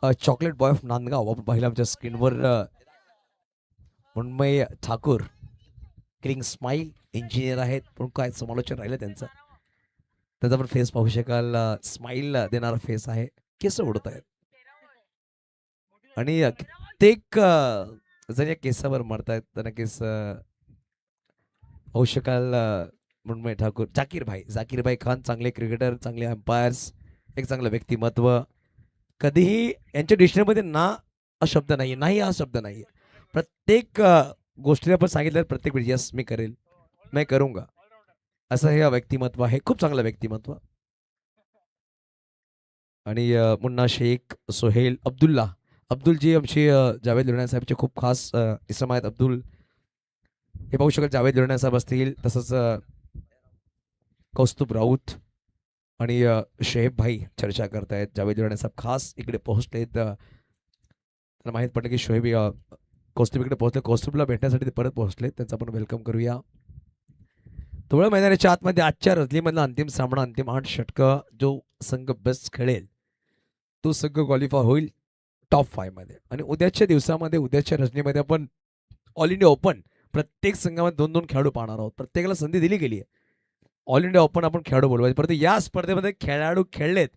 Chocolate boy of Nandgaon आपण पाहिलं आमच्या स्क्रीनवर. मृण्मय ठाकूर किलिंग स्माईल इंजिनियर आहेत, पण काय समालोचन राहिलं त्यांचं. त्याचा पण फेस पाहू शकाल. स्माईल देणारा फेस आहे. केस उडत आहेत आणि कित्येक जण या केसावर मरतायत. त्यांना केस पाहू शकाल. मृण्मय ठाकूर, जाकीर भाई खान चांगले क्रिकेटर, चांगले अंपायर्स, एक चांगलं व्यक्तिमत्व. कधीही यांच्या डिक्शनरीमध्ये ना हा शब्द नाहीये, नाही हा शब्द नाहीये. प्रत्येक गोष्टीला आपण सांगितलं प्रत्येक वेळी यस मी करेल, मैं करूंगा, असं हे व्यक्तिमत्व आहे. खूप चांगलं व्यक्तिमत्व. आणि मुन्ना शेख, सोहेल, अब्दुलजी आमचे जावेद लुधियाना साहेबचे खूप खास इसम आहेत. अब्दुल हे पाहू शकाल. जावेद लुधियाना साहेब असतील, तसंच कौस्तुभ राऊत आणि शेब भाई चर्चा करतायत. जावेद लुधियाना साहेब खास इकडे पोहोचलेत. त्यांना माहीत पडलं की शोएब कौस्तुभ इकडे पोहोचले. कौस्तुभला भेटण्यासाठी ते परत पोहोचले. त्यांचं आपण वेलकम करूया. धुळे मैदानाच्या आतमध्ये आजच्या रजनीमधला अंतिम सामना, अंतिम 8 षटकं. जो संघ बेस्ट खेळेल तो संघ क्वालिफाय होईल टॉप 5 मध्ये. आणि उद्याच्या दिवसामध्ये, उद्याच्या रजनीमध्ये आपण ऑल इंडिया ओपन प्रत्येक संघामध्ये 2-2 खेळाडू पाहणार आहोत. प्रत्येकाला संधी दिली गेली आहे. ऑल इंडिया ओपन आपण खेळाडू बोलवायचे, परंतु या स्पर्धेमध्ये खेळाडू खेळलेत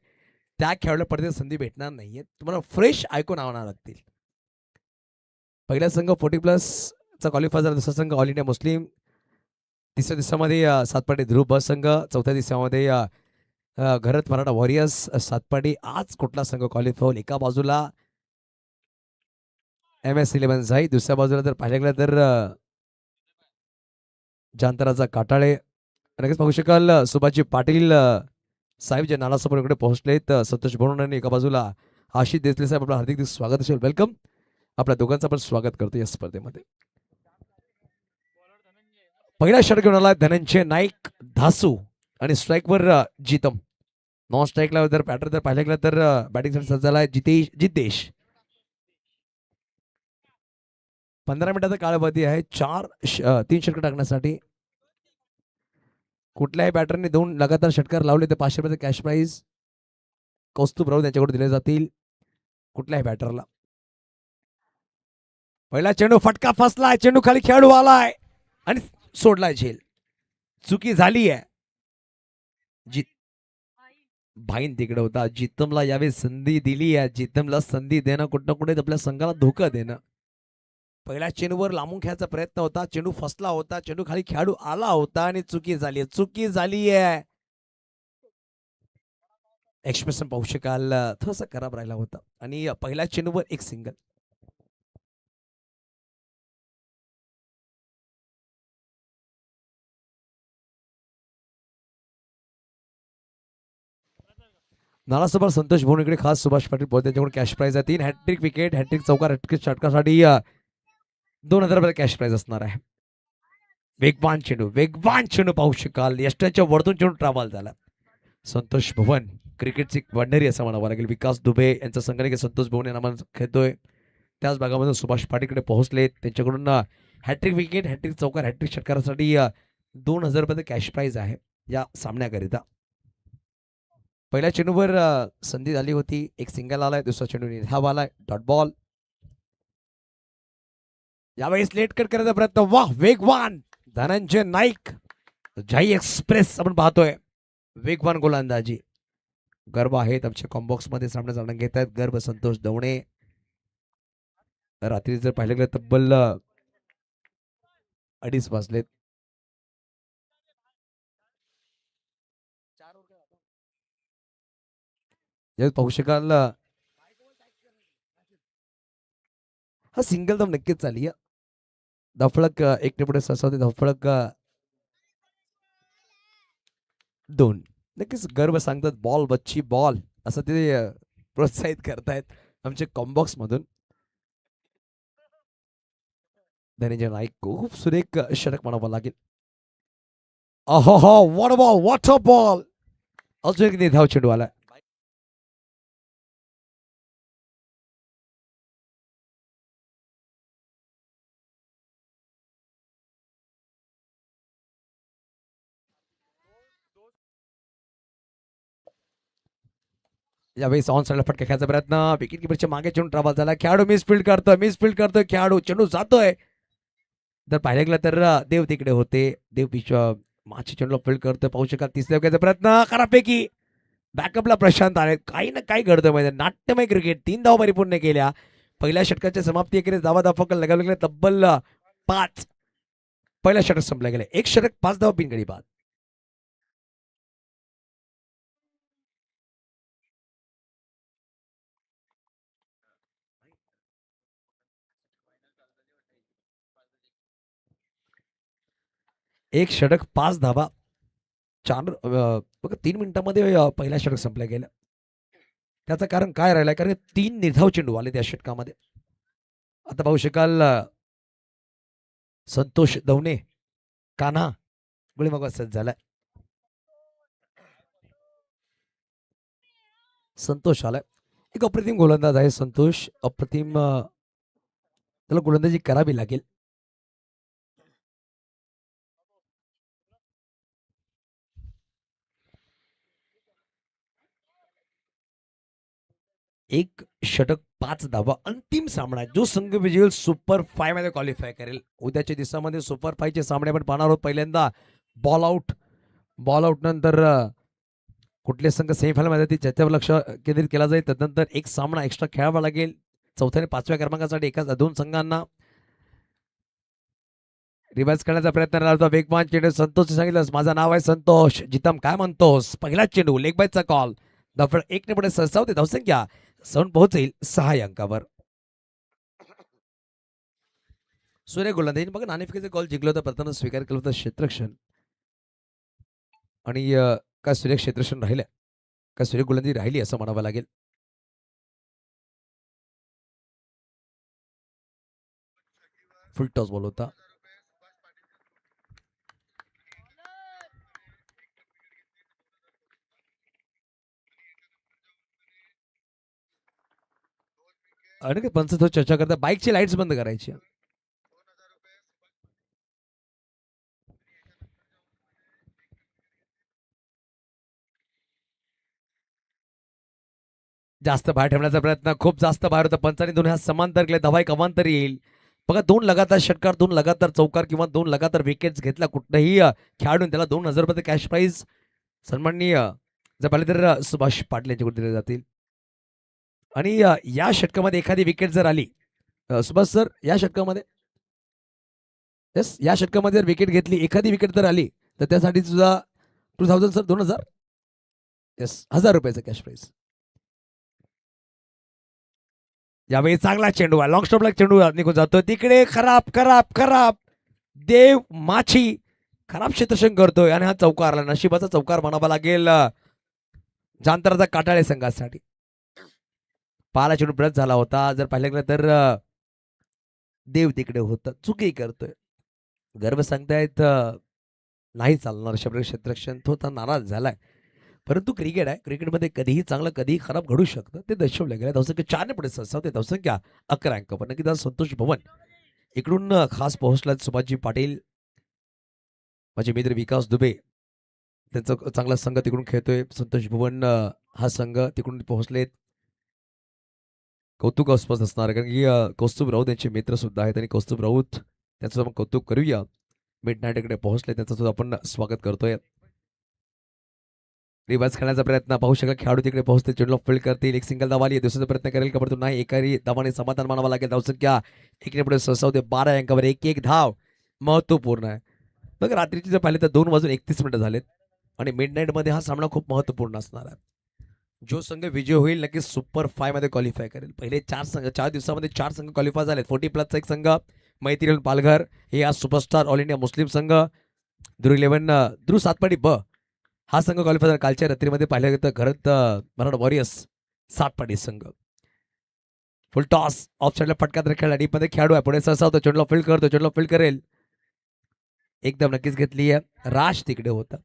त्या खेळाडूला स्पर्धेत संधी भेटणार नाहीये. तुम्हाला फ्रेश ऐकून आणावं लागतील. पहिला संघ 40+ चा क्वालिफाय झाला. दुसरा संघ ऑल इंडिया मुस्लिम. तिसऱ्या दिवसामध्ये सातपाटी ध्रुव ब संघ. चौथ्या दिवसामध्ये घरत मराठा वॉरियर्स सातपाटी. आज कुठला संघ क्वालिफाय होईल? एका बाजूला MS11 झाई, दुसऱ्या बाजूला जर पाहिलं गेलं तर जांतराचा काटाळे. नक्कीच पाहू शकाल सुभाषजी पाटील साहेब जे नालासमोर इकडे पोहोचलेत. संतोष भरून आणि एका बाजूला आशिष देसले साहेब. आपलं हार्दिक स्वागत असेल, वेलकम. आपल्या दोघांचं आपण स्वागत करतो या स्पर्धेमध्ये. पहिला षटक घेऊन आला धनंजय नाईक धासू आणि स्ट्राईकवर जितम. नॉन स्ट्राईकला जर पॅटर्न जर पाहिलं गेलं तर बॅटिंगसाठी सज्ज झाला जितेश. 15 मिनिटाचा कालावधी आहे. 3 षटक टाकण्यासाठी. कुठल्याही बॅटरने 2 लगातार षटकार लावले तर 500 रुपयाचे कॅश प्राईज कौस्तुभ राऊत यांच्याकडे दिले जातील कुठल्याही बॅटरला. पहिला चेंडू फटका फसलाय, चेंडू खाली खेळाडू आलाय आणि सोडलाय झेल. चुकी झाली आहे. भाईन तिकडे होता. जितमला यावेळी संधी दिली आहे. जितमला संधी देणं कुठं कुठे आपल्या संघाला धोका देणं. पहिल्या चेंडूवर लांबून खेळायचा प्रयत्न होता, चेंडू फसला होता, चेंडू खाली खेळाडू आला होता आणि चुकी झाली. चुकी झाली आहे. एक्सप्रेशन पाहू शकाल थोडासा खराब राहिला होता. आणि पहिल्या चेंडूवर एक सिंगल. नालासोबत संतोष भोन इकडे खास सुभाष पाटील पोहोच. त्यांच्याकडून कॅश प्राईज आहे 3 हॅट्रिक विकेट, हॅट्रिक चौकार, हॅट्रिक षटकासाठी 2000 रुपये कॅश प्राईज असणार आहे. वेगवान चेंडू पाहू शकाल. यष्ट्याच्या वरतून चेंडू ट्रॅव्हल झाला. संतोष भवन क्रिकेटची वंडरी असं म्हणावं लागेल. विकास दुबे यांचा संघटक संतोष भवन यांना आपण खेळतोय. त्याच भागामध्ये सुभाष पाटीलकडे पोहोचले. त्यांच्याकडून हॅट्रिक विकेट, हॅट्रिक चौकार, हॅट्रिक षटकारासाठी 2000 रुपये कॅश प्राईज आहे या सामन्याकरिता. पहिल्या चेंडूवर संधी झाली होती, एक सिंगल आलाय. दुसरा चेंडू निर्धाव आलाय, डॉट बॉल. यावेळेस लेट कट करायचा प्रयत्न. वाह, वेगवान धनंजय नाईक. झाई एक्सप्रेस आपण पाहतोय. वेगवान गोलंदाजी. गर्भ आहेत आमच्या कॉम्बॉक्स मध्ये सामना जाणून घेत आहेत. गर्भ संतोष दवणे. रात्री जर पाहिलं गेलं तब्बल 2:30 वाजलेत. पाहू शकाल हा सिंगल तर नक्कीच झाली. धफळक एक पुढे ससावते. धफळक 2. नक्कीच गर्व सांगतात बॉल बच्ची बॉल असं ते प्रोत्साहित करतायत आमचे कॉम्बॉक्स मधून. धनंजय नाईक खूप सुरेख षटक म्हणावं लागेल. What ball, what a ball. अजून एक निर्धाव चेंडू आला. यावेळी ऑन साईडला फटका खेळायचा प्रयत्न, विकेट किपरच्या मागे चेंडू ट्रॅव्हल झाला, खेळाडू मिस फील्ड करतोय खेळाडू, चेंडू जातोय. जर पाहिलं गेलं तर देव तिकडे होते, देव पिच मागच्या चेंडूला फील्ड करतोय, पाहू शकाल तिसऱ्या विकेटचा प्रयत्न खराबपैकी बॅकअपला प्रशांत आले. काही ना काही घडतंय म्हणजे नाट्यमय क्रिकेट. 3 धावा परिपूर्ण केल्या पहिल्या षटकाच्या समाप्ती एकेरीस धावा दाफा लगावले गेले तब्बल 5. पहिल्या षटक संपल्या गेले, एक षटक 5 धावा बिनगडी बाद. एक षटक 5 धावा 3 मिनिटांमध्ये पहिल्या षटक संपल्या गेलं. त्याचं कारण काय राहिलंय, कारण 3 निर्धाव चेंडू आले त्या षटकामध्ये. आता पाहू शकाल संतोष दवणे कान्हा गोळीबार सज्ज झालाय. संतोष आलाय, एक अप्रतिम गोलंदाज आहे संतोष, अप्रतिम. त्याला गोलंदाजी करावी लागेल. एक षटक 5 धावा, अंतिम सामना जो संघ विजयी सुपर 5 मध्ये क्वालिफाय करेल. उद्याच्या दिवसामध्ये सुपर 5 चे सामने आपण पाहणार आहोत. पहिल्यांदा बॉल आउट नंतर कुठले संघ सेमीफायनल मध्ये त्याच्यावर लक्ष केंद्रित केला जाईल. त्यानंतर एक सामना एक्स्ट्रा खेळावा लागेल. 4थ्या आणि 5व्या क्रमांकासाठी एकाच 2 संघांना रिवाइज करण्याचा प्रयत्न केला होता. वेगवान चेंडू संतोष सांगितलं, माझं नाव आहे संतोष. जितम काय म्हणतोस, पहिला चेंडू लेग बायचा कॉल, धावफळ 1 ने पुढे सरसावते. धावसंख्या सण पोहोचेल 6 अंकावर. सूर्य गोलंदाजी बघा, नाणेफेकीचा कॉल जिंकला होता, प्रथम स्वीकार केला होता क्षेत्ररक्षण. आणि काय सूर्य क्षेत्ररक्षण राहिलं, काय सूर्य गोलंदाजी राहिली असं म्हणावं लागेल. फुल टॉस बॉल होता. आणि पंच तो चर्चा करता, बाईकची लाईट्स बंद करायची. जास्त बाहेर ठेवण्याचा प्रयत्न, खूप जास्त बाहेर होता. पंचाने दोन्ही हात समांतर केले, धावा एक अमांतर येईल. बघा, 2 लगातार षटकार, 2 लगातार चौकार किंवा 2 लगातार विकेट्स घेतला कुठल्याही खेळाडून त्याला 2,000 रुपये कॅश प्राईज सन्माननीय जर पाहिले तर सुभाष पाटील यांच्याकडे दिले जातील. आणि या षटकामध्ये एखादी विकेट जर आली, सुभाष सर, या षटकामध्ये या षटकामध्ये जर विकेट घेतली, एखादी विकेट जर आली तर त्यासाठी सुद्धा 2000 सर, 2000 1000 रुपयाचा कॅश प्राईज. यावेळी चांगला चेंडू आहे, लॉंग स्टॉपला चेंडू निघून जातो तिकडे. खराब देव माछी खराब क्षेत्ररक्षण करतोय आणि हा चौकार, नशिबाचा चौकार म्हणावा लागेल जांतराचा काटाळे संघासाठी. पाला चेंडू ब्रश झाला होता. जर पाहिलं गेलं तर देव तिकडे होता, चुकी करतोय. गर्व सांगतायत नाही चालणार अशा क्षेत्ररक्षण, तो तर नाराज झालाय. परंतु क्रिकेट आहे, क्रिकेटमध्ये कधीही चांगलं कधीही खराब घडू शकतं, ते दर्शवलं गेलं. धावसंख्या 4 ने पुढे सरसावते, धावसंख्या 11 अंकावर. नक्कीच संतोष भवन इकडून खास पोहोचला. सुभाषजी पाटील, माझे मित्र विकास दुबे, त्यांचा चांगला संघ तिकडून खेळतोय. संतोष भवन हा संघ तिकडून पोहोचलेत. कौतुकास्पद असणार, कारण की कौस्तुभ राऊत यांचे मित्र सुद्धा आहेत आणि कौस्तुभ राऊत त्यांचं आपण कौतुक करूया. मिड नाईट इकडे पोहोचले, त्यांचं सुद्धा आपण स्वागत करतोय. रिवर्स खेळण्याचा प्रयत्न, पाहू शकाल खेळाडू तिकडे पोहोचते, चेंडू फील्ड करतील. एक सिंगल धावा आली, दुसऱ्याचा प्रयत्न करेल का, परंतु नाही. एकाही धावाने समाधान मानावं लागेल. धावसंख्या 1 ने पुढे सरसावते, 12 अंकावर. एक धाव महत्वपूर्ण आहे. बघा, रात्रीची जर पाहिले तर 2:31 झालेत आणि मिड नाईट मध्ये हा सामना खूप महत्वपूर्ण असणार आहे. जो संघ विजय होईल नक्कीच सुपर 5 मध्ये क्वालिफाय करेल. पहिले 4 दिवसामध्ये 4 संघ क्वालिफाय झालेत. 40+ एक संघ मैत्रीण पालघर, हे आज सुपरस्टार ऑल इंडिया मुस्लिम संघ. ध्रुव सातपाडी ब हा संघ क्वालिफाय झाला. कालच्या रात्रीमध्ये पाहिलं गेलं तर घरात मराठा वॉरियर्स सातपाडी संघ. फुल टॉस, ऑफ साईडला फटका तर खेळला, डीप मध्ये खेळाडू आहे, पुढे सरसा होतो, चेंडूला फील्ड करेल. एकदम नक्कीच घेतली आहे. राज तिकडे होता.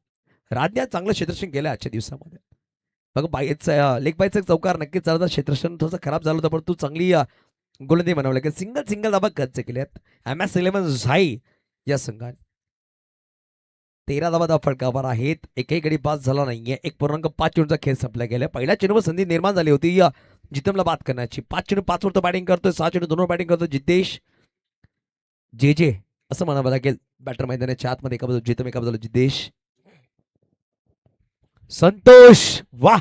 राजने चांगलं क्षेत्ररक्षण केलं आजच्या दिवसामध्ये. बघा, लेग बायचा चौकार नक्कीच चालता. क्षेत्ररक्षण थोडंसं खराब झालं होतं, परंतु चांगली गोलंदाजी म्हणावं लागेल. सिंगल धाबा खर्च केल्यात MS11 झाई या संघाने. 13 धावा फटकावर आहेत. एकही गडी पास झाला नाहीये. 1.5 चेंडूचा खेळ संपला गेला. पहिल्या चेंडूवर संधी निर्माण झाली होती जितमला बाद करण्याची. 5 चेंडू 5 वर तो बॅटिंग करतोय. 6 चेंडू 2 वर बॅटिंग करतोय जितेश जे जे असं म्हणावं लागेल. बॅटर मैदानाच्या आतमध्ये एका बाजूला जितम, एका बाजूला जितेश. संतोष वाह.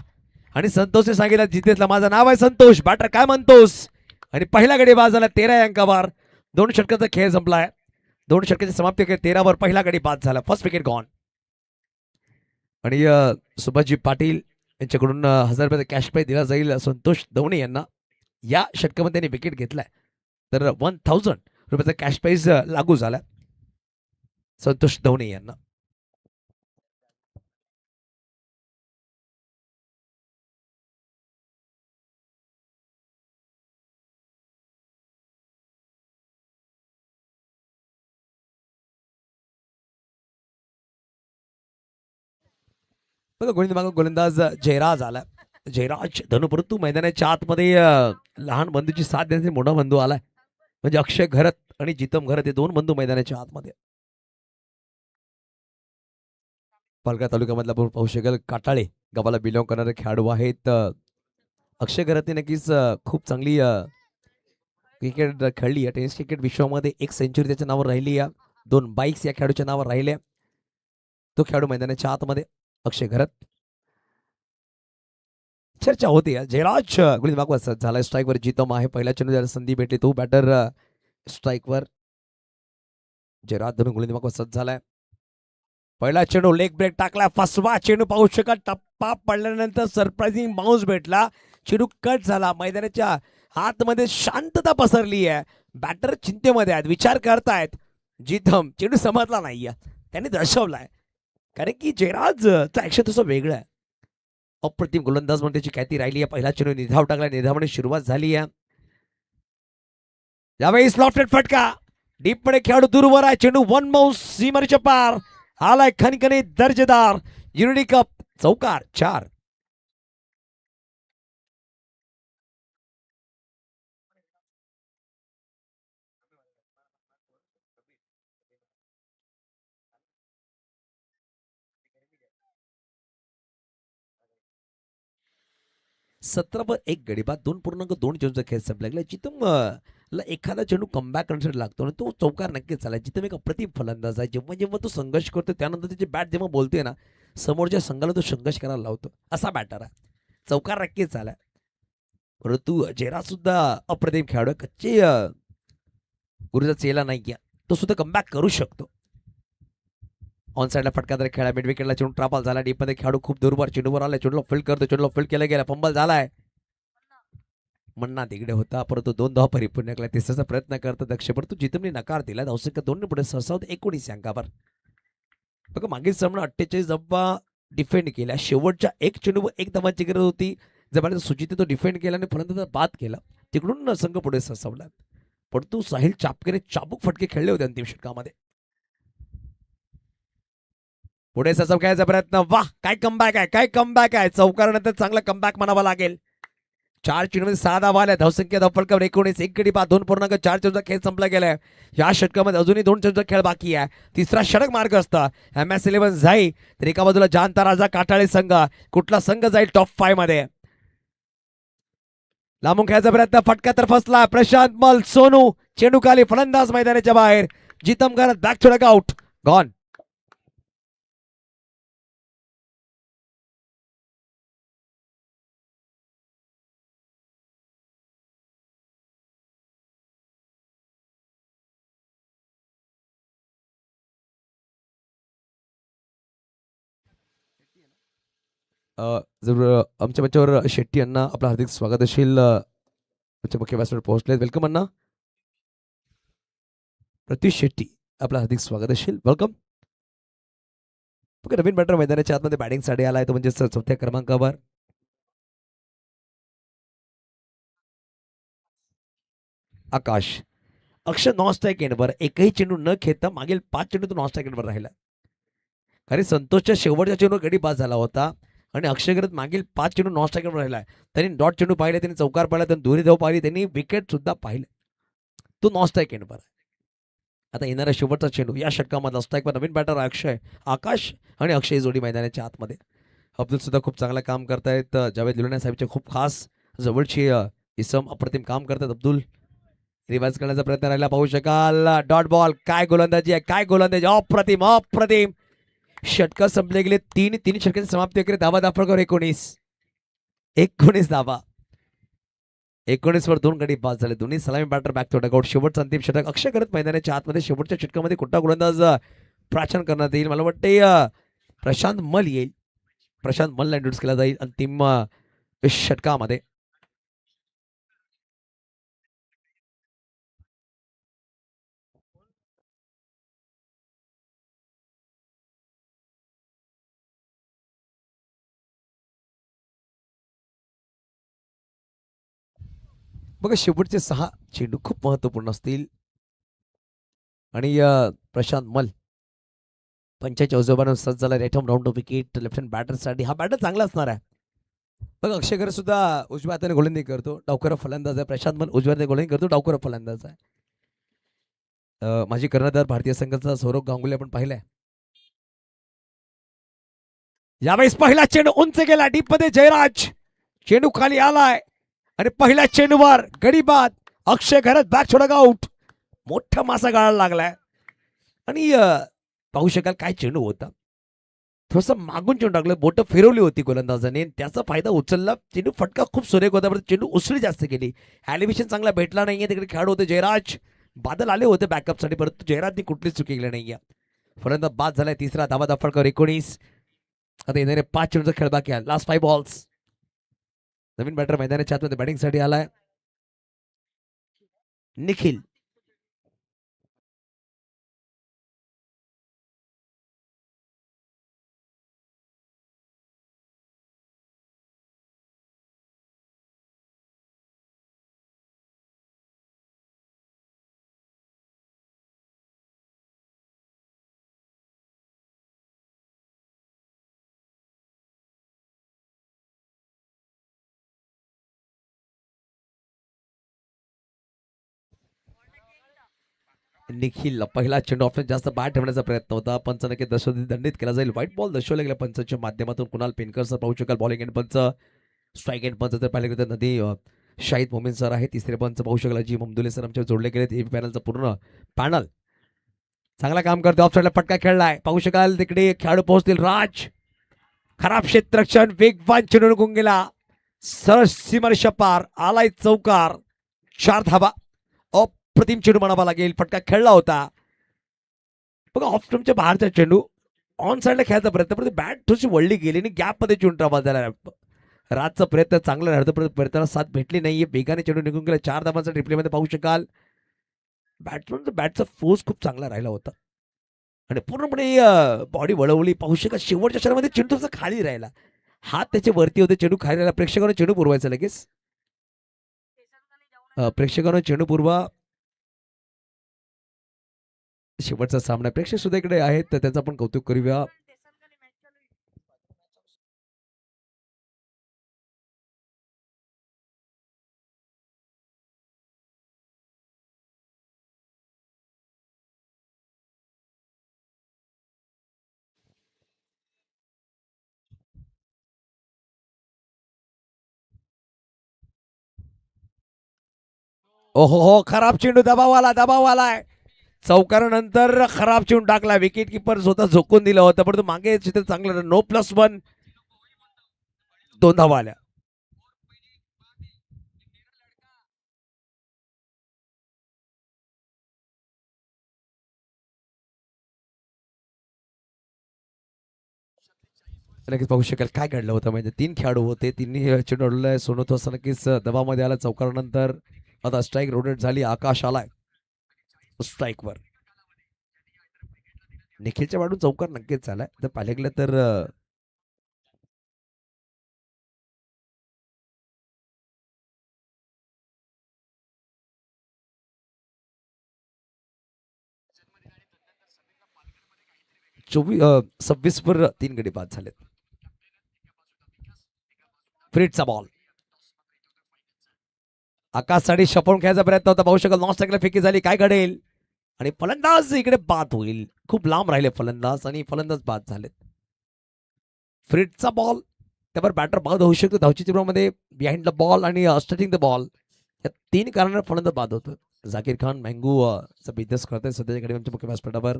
आणि संतोषने सांगितलं जितेशला माझं नाव आहे संतोष, बॅटर काय म्हणतोस. आणि पहिला गडी बाद झाला 13 अंकावर. 2 षटकाचा खेळ संपलाय. 2 षटकाची समाप्ती केली. 13 वर पहिला गडी बाद झाला. First wicket gone. आणि सुभाषजी पाटील यांच्याकडून 1000 रुपयाचा कॅश प्राईज दिला जाईल संतोष दवणे यांना. या षटकामध्ये त्यांनी विकेट घेतलाय तर 1000 रुपयाचा कॅश प्राईज लागू झाला संतोष दवणे यांना. बघा गोलंदाज जयराज आला. जयराज धनु, परंतु मैदानाच्या आतमध्ये लहान बंधूची साथ देण्यासाठी मोठा बंधू आलाय. म्हणजे अक्षय घरत आणि जितम घरत हे 2 बंधू मैदानाच्या आतमध्ये. पालघर तालुक्यामधला पाहू शकेल काटाळे गावाला बिलॉंग करणारे खेळाडू आहेत. अक्षय घरतने नक्कीच खूप चांगली क्रिकेट खेळली आहे. टेनिस क्रिकेट विश्वामध्ये 1 सेंचुरी त्याच्या नावावर राहिली आहे. 2 बाईक्स या खेळाडूच्या नावावर राहिले. तो खेळाडू मैदानाच्या आतमध्ये अक्षय घरत. चर्चा होती जयराज गुळी मागवा झाला. स्ट्राईकवर जितम आहे. पहिल्या चेंडू ज्याला संधी भेटली तो बॅटर स्ट्राईकवर. जयराज धरून गुळी मागवा सज्ज झालाय. पहिला चेंडू लेग ब्रेक टाकला. फसवा चेंडू पाहू शकाल. टप्पा पडल्यानंतर सरप्राइझिंग बाउन्स भेटला. चेंडू कट झाला. मैदानाच्या आतमध्ये शांतता पसरली आहे. बॅटर चिंतेमध्ये आहेत, विचार करतायत. जितम चेंडू समजला नाहीये त्यांनी दर्शवलाय. कारण की जयराजचं ऍक्शन तसं वेगळं आहे. अप्रतिम गोलंदाज म्हणून त्याची ख्याती राहिली आहे. पहिला चेंडू निधाव टाकला. निधावने सुरुवात झाली आहे. यावेळी स्लॉटेड फटका. डीप मध्ये खेळाडू दूरवर आहे. चेंडू 1 माउस सीमारेच्या पार आलाय. खणखणीत दर्जेदार युनिटी कप चौकार 4. सतरा पर 1 गडी बाद 2.2 चेंडूचा खेळ संपला गेला. जितम ला एखादा चेंडू कमबॅक करण्यासाठी लागतो आणि तो चौकार नक्कीच झाला. जितम एक अप्रतिम फलंदाज आहे. जेव्हा जेव्हा तो संघर्ष करतो त्यानंतर त्याची बॅट जेव्हा बोलते ना, समोरच्या संघाला तो संघर्ष करायला लावतो. असा बॅटर आहे. चौकार नक्कीच झाला. परंतु जयराज सुद्धा अप्रतिम खेळाडू आहे. कच्चे गुरुचा चेला नाही घ्या, तो सुद्धा कमबॅक करू शकतो. ऑन साइडला फटका तर खेळा. मिड विकेटला चेंडू ट्रापल झाला. डीप मध्ये खेळाडू खूप दूरवर चेंडूवर आला. चेंडूला फील्ड करतो. चेंडूला फील्ड केला गेला. फंबल झालाय. मन्ना तिकडे होता परंतु 2 धावा परिपूर्ण केला. तिसऱ्याचा प्रयत्न करतात दक्ष, परंतु जितमने नकार दिला. धावसंख्या 2 पुढे सरसावत 19 अंकावर. बघा मागील सामना 48 धावा डिफेंड केल्या. शेवटच्या 1 चेंडूवर 1 धावांची गरज होती. जबरदस्त सुजित तो डिफेंड केला आणि फलंदाज बाद केला. तिकडून संघ पुढे सरसावला. परंतु साहिल चापकेने चाबूक फटके खेळले होते अंतिम षटकामध्ये. पुढे ससब खेळायचा प्रयत्न. वाह काय कमबॅक आहे, काय कमबॅक आहे. चौकारानंतर चांगला कमबॅक म्हणावा लागेल. 4 चेंडूमध्ये 6 धावा आल्या. धावसंख्या धावफलकावर 19. 1 गडी बाद 2.4 चेंडूचा खेळ संपला गेलाय. या षटकामध्ये अजूनही 2 चेंडूचा खेळ बाकी आहे. तिसरा षटक मार्ग असता. MS11 जाई तर एका बाजूला जानता राजा काटाळे संघ. कुठला संघ जाईल टॉप 5 मध्ये. लांबून खेळायचा प्रयत्न. फटका तर फसला. प्रशांत मल सोनू चेंडू खाली. फलंदाज मैदानाच्या बाहेर. जितम करत बॅक टू डगआउट गॉन. जर आमच्या मंचावर शेट्टी यांना आपलं हार्दिक स्वागत असेल. आमच्या मुख्य व्यासपीठावर पोहोचले. वेलकम अण्णा. प्रत्युष शेट्टी आपलं हार्दिक स्वागत असेल. वेलकम. नवीन बॅटर मैदानाच्या आतमध्ये बॅटिंगसाठी आलाय तो म्हणजे 4थ्या क्रमांकावर आकाश. अक्षर नॉन स्ट्राईक एंडवर एकही चेंडू न खेळता मागील 5 चेंडू तो नॉन स्ट्राईक एंडवर राहिला. कारण संतोषच्या शेवटच्या चेंडूवर गडी बाद झाला होता आणि अक्षय करत मागील 5 चेंडू नॉन स्ट्राईक एंडवर राहिला. त्यांनी डॉट चेंडू पाहिले, त्यांनी चौकार पाहिला, त्यांनी दुरी धाव पाहिली, त्यांनी विकेट सुद्धा पाहिले. तो नॉन स्ट्राईक एंडवर. आता येणारा शेवटचा चेंडू या षटकामधला स्ट्राईकवर नवीन बॅटर अक्षय, आकाश आणि अक्षय जोडी मैदानाच्या आतमध्ये. अब्दुल सुद्धा खूप चांगलं काम करतायत. जावेद लुलाने साहेबचे खूप खास जवळची इसम अप्रतिम काम करतात. अब्दुल रिवाइज करण्याचा प्रयत्न राहिला, पाहू शकाल डॉट बॉल. काय गोलंदाजी आहे, काय गोलंदाजी, अप्रतिम अप्रतिम. षटक संपले गेले, तीन षटकांची समाप्ती वगैरे. धावा दाफळकर 19 धावा. 19 वर 2 गडी बाद झाले. दोन्ही सलामी बॅटर बॅक टू डगआउट. शेवटचं अंतिम षटक अक्षय करत मैदानाच्या आतमध्ये. शेवटच्या षटकामध्ये कुठला गोलंदाज प्राचन करण्यात येईल, मला वाटते प्रशांत मल येईल. प्रशांत मलला इंट्रोड्यूस केला जाईल अंतिम षटकामध्ये. बघा शेवटचे 6 चेंडू खूप महत्वपूर्ण असतील आणि प्रशांत मल पंचाच्या उजव्यानं सज्ज झाला. Right hand round wicket left hand बॅटरसाठी हा बॅटर चांगला असणार आहे. बघा अक्षय खरे सुद्धा उजव्या हाताने गोलंदाजी करतो, डावकर फलंदाज आहे. प्रशांत मल उजव्या हाताने गोलंदाजी करतो, डावकर फलंदाज आहे. माजी कर्णधार भारतीय संघाचा सौरव गांगुली आपण पाहिलाय. यावेळेस पहिला चेंडू उंच गेला डीप मध्ये. जयराज चेंडू खाली आलाय आणि पहिल्या चेंडूवर गडी बाद. अक्षय घरात बॅक छोडा आउट. मोठा मासा गाळायला लागलाय आणि पाहू शकाल काय चेंडू होता. थोडस मागून चेंडू टाकलं, बोट फिरवली होती गोलंदाजाने, त्याचा फायदा उचलला. चेंडू फटका खूप सुरेख होता, पण चेंडू उसळी जास्त केली. ॲलिव्हेशन चांगला भेटला नाहीये. तिकडे खेळाडू होते जयराज, बादल आले होते बॅकअपसाठी, परंतु जयराजने कुठलीच चुकी केली नाहीये. फलंदाज बाद झालाय. तिसरा धावा दाफळकर 19. आता येणारे 5 चेंडूचा खेळ बाकी आहे. Last 5 balls. नवीन बॅटर मैदानाच्या आतमध्ये बॅटिंगसाठी आलाय निखिल. निखिल पहिला चेंडू ऑप्शन जास्त बाद ठेवण्याचा प्रयत्न होता. पंच नक्की दंडित केला जाईल. व्हाईट बॉल दर्शवला गेला पंचाच्या माध्यमातून. कुणाल पेनकर सर पाहू शकाल bowling and punch. Strike and punch जर पाहिले तर नदी शाहिद मोमीन सर आहे. तिसरे पंच पाहू शकाल जी ममदुले सर आमच्या जोडले गेले. एबी पॅनलचा पूर्ण पॅनल चांगला काम करतो. ऑफ साईडला फटका खेळलाय, पाहू शकाल तिकडे खेळाडू पोहोचतील. राज खराब क्षेत्ररक्षण, वेगवान चेंडू निघून गेला. सरळ सीमारेषा पार आलाय चौकार. 4 धावा. अप्रतिम चेंडू म्हणावा लागेल. फटका खेळला होता. बघा ऑफ स्टंपच्या बाहेरचा चेंडू ऑन साईडला खेळायचा प्रयत्न, परंतु बॅट थोडीशी वळली गेली आणि गॅपमध्ये चेंडू ट्राबा झाला. राजचा प्रयत्न चांगला राहतो, परंतु प्रयत्नाला साथ भेटली नाहीये. वेगाने चेंडू निघून गेला. 4 धावांचा रिप्लेमध्ये पाहू शकाल. बॅट्समॅनचा बॅटचा फोर्स खूप चांगला राहिला होता आणि पूर्णपणे बॉडी वळवली. पाहू शकाल शेवटच्या क्षणामध्ये चेंडू खाली राहिला. हात त्याचे वरती होते, चेंडू खाली राहिला. प्रेक्षकांना चेंडू पुरवायचा लगेच. प्रेक्षकांना चेंडू पुरवा. शेवटचा सामना. प्रेक्षक सुद्धा इकडे आहेत, तर त्याचं आपण कौतुक करूया. ओहो हो, खराब चेंडू. दबाव आलाय. चौकारानंतर खराब चेंडू टाकला. विकेट किपर स्वतः झोकून दिलं होतं, परंतु मागे चित्र चांगलं. नो +1. 2 धावा आल्या. नक्कीच पाहू शकाल काय घडलं होतं. म्हणजे 3 खेळाडू होते, तिन्ही चेंडू अडवलाय. सोनतो असं नक्कीच दबावामध्ये आला. चौकारानंतर आता स्ट्राईक रोटेट झाली. आकाश आलाय स्ट्राईकवर. निखिलच्या बाजून चौकार नक्कीच झालाय. तर पाहिलं गेलं तर 26 वर 3 गडी बाद झालेत. फ्रीटचा बॉल. आकाशसाठी शपवून खेळायचा प्रयत्न होता. पाहू शकाल नॉन स्ट्राईकला फेकी झाली. काय घडेल. आणि फलंदाज इकडे बाद होईल. खूप लांब राहिले फलंदाज आणि फलंदाज बाद झालेत. फ्रिटचा बॉल त्यावर बॅटर बाद होऊ शकतो धावच्या चित्रामध्ये बिहाइंड द बॉल आणि स्टार्टिंग द बॉल या तीन कारणाने फलंदाज बाद होतं. झाकीर खान मँगू चा बिझनेस करतोय सध्याच्या घडी मुख्य व्यासपीठावर.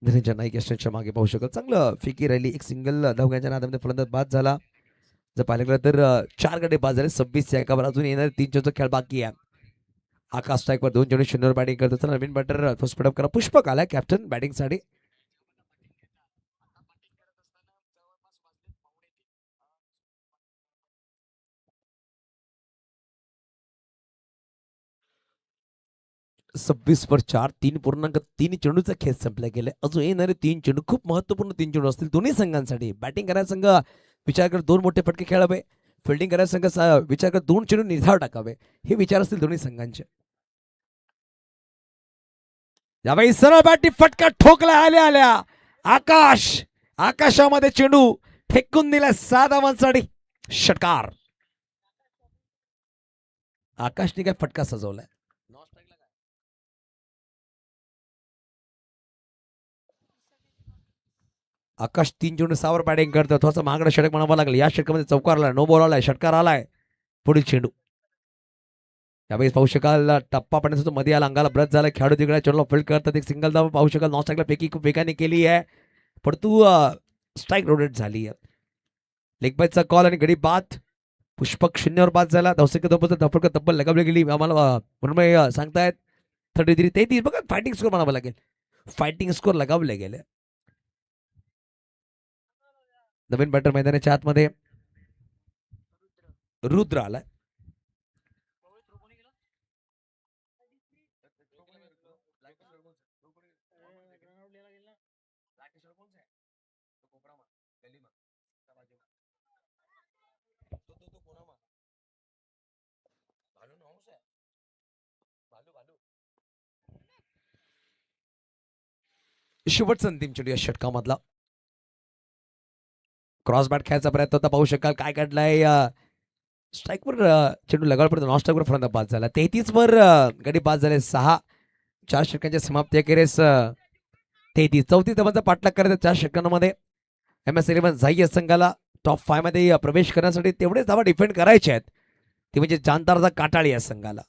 धनंजय नाईक यष्टींच्या मागे पाहू शकतो चांगलं फिकी राहिली एक सिंगल धावण्याच्या नादामध्ये फलंदाज बाद झाला. जर पाहिलं गेलं तर 4 गडे बाद झाले 26 एकावर अजून येणारे 3 चेंडूचा खेळ बाकी आहे. आकाश स्ट्राईकवर 2 चेंडू शून्यवर बॅटिंग करतो तर नवीन बॅटर फर्स्ट पडअप करा पुष्पक आलाय कॅप्टन बॅटिंगसाठी. सव्वीस वर 4 3.3 चेंडूचा खेळ संपला गेला. अजून येणारे 3 चेंडू खूप महत्वपूर्ण 3 चेंडू असतील दोन्ही संघांसाठी. बॅटिंग करायचा संघ विचार कर 2 मोठे फटके खेळावे. फिल्डिंग करायचा संघ विचार कर 2 चेंडू निर्धाव टाकावे. हे विचार असतील दोन्ही संघांचे. यावेळी सरळ बॅटी फटका ठोकला आल्या आल्या आकाश आकाशामध्ये चेंडू फेकून दिला 6 धावांसाठी षटकार. आकाशने काय फटका सजवलाय. आकाश 3 चेंडू 6 वर बॅटिंग करतो थोडासा महागडा षटक म्हणावा लागेल. या षटकामध्ये चौकार आलाय नो बॉल आलाय षटकार आलाय. पुढील चेंडू यावेळी पाहू शकाल टप्पा पडण्याचा मध्ये आला अंगाला ब्रश झाला खेळाडू तिकडे चेंडूला फील्ड करतात एक सिंगल धाव पाहू शकाल. नॉन स्ट्राईकला फेकी खूप वेगाने केली आहे पण तू स्ट्राईक रोटेट झाली आहे. लेग बायचा कॉल आणि गडी बाद. पुष्पक शून्यावर बाद झाला. धावसंख्या धोपत धपडक तब्बल लगावली गेली आम्हाला म्हणून सांगतायत 33 बघा फायटिंग स्कोर म्हणावं लागेल. फायटिंग स्कोर लगावले गेले. नवीन बॅटर मैदानाच्या आतमध्ये रुद्र आलाय. शेवटचा अंतिम चेंडू या षटकामधला क्रॉस बॅट खेळायचा प्रयत्न होता पाहू शकाल काय काढलाय स्ट्राईकवर चेंडू लगाड पडतो नॉन स्ट्राईकवर फलंदाज बाद झाला. 33 वर गडी बाद झाले 6 4 षटकांच्या समाप्ती अखेरीस 33 34 धावांचा पाठलाग करायचा 4 षटकांमध्ये. MS11 झाई या संघाला टॉप 5 मध्ये प्रवेश करण्यासाठी तेवढेच धावा डिफेंड करायचे आहेत. ते म्हणजे जानदारचा काटाळी या संघाला.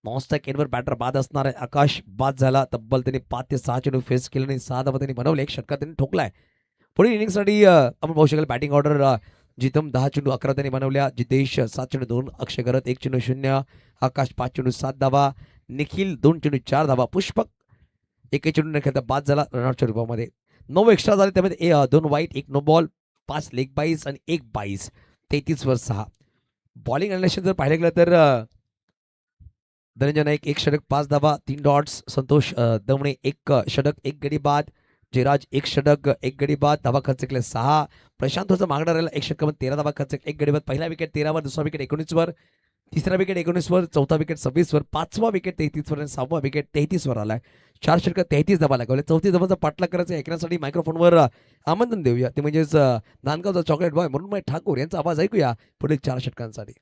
नॉनस्टॉक एंडवर बॅटर बाद असणार आहे. आकाश बाद झाला तब्बल त्यांनी 5 ते 6 चेंडू फेस केले आणि 6 धावा त्यांनी बनवले. एक षटकात त्यांनी ठोकलाय. पुढील इनिंगसाठी आपण पाहू शकाल बॅटिंग ऑर्डर जितम 10 चेंडू 11 त्यांनी बनवल्या. जितेश 7 चेंडू 2 अक्षय करत 1 चेंडू 0 आकाश 5 चेंडू 7 धावा निखिल 2 चेंडू 4 धावा पुष्पक 1 चेंडू न खेळता बाद झाला रनआउटच्या रूपामध्ये. 9 एक्स्ट्रा झाले त्यामध्ये 2 वाईट 1 नो बॉल 5 लेग बाईस आणि 1 बाईस 33 वर 6. बॉलिंग अनालिसिस जर पाहिलं गेलं तर धनंजय नाईक 1 षटक 5 धावा 3 डॉट्स. संतोष दमणे 1 षटक 1 गडी बाद. जयराज 1 षटक 1 गडी बाद धावा खर्च केले 6. प्रशांत होता मागणार राहिला 1 षटकामध्ये 13 धावा खर्च 1 गडी बाद. पहिला विकेट 13 वर दुसरा विकेट 19 वर तिसरा विकेट 19 वर चौथा विकेट 26 वर 5वा विकेट 33 वर आणि 6वा विकेट 33 वर आलाय. 4 षटकात 33 धावा लागवले. 34 धावांचा पाठलाग करायचा ऐकण्यासाठी मायक्रोफोनवर आमंत्रण देऊया ते म्हणजेच नांदगावचा चॉकलेट बॉय म्हणून ठाकूर यांचा आवाज ऐकूया पुढील 4 षटकांसाठी.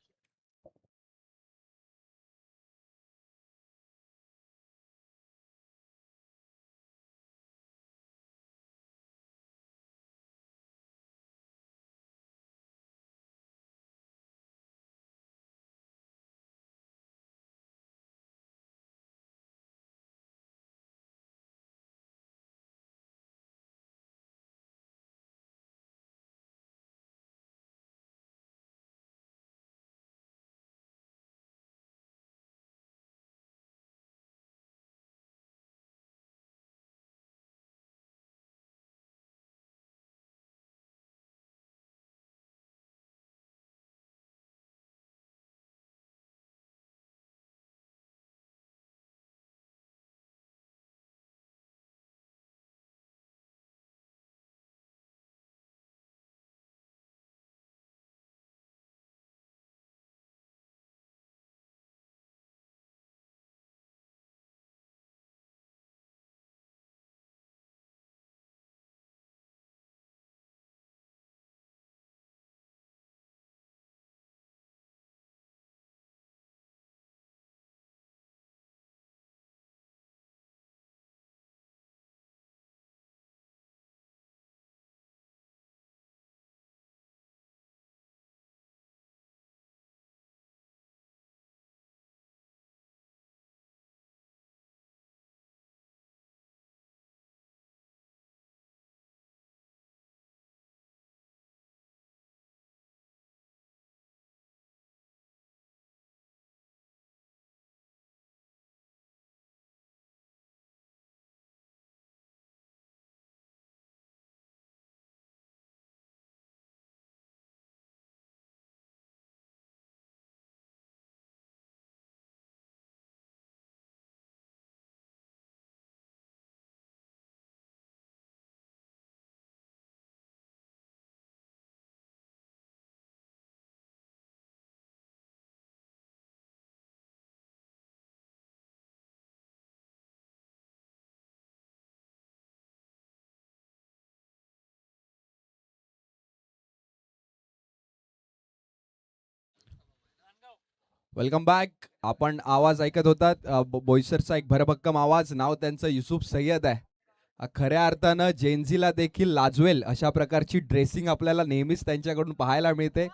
Welcome back. आपण आवाज ऐकत होतात बोईसरचा एक भरभक्कम आवाज. नाव त्यांचं युसुफ सय्यद आहे. खऱ्या अर्थानं जेनझीला देखील लाजवेल अशा प्रकारची ड्रेसिंग आपल्याला नेहमीच त्यांच्याकडून पाहायला मिळते.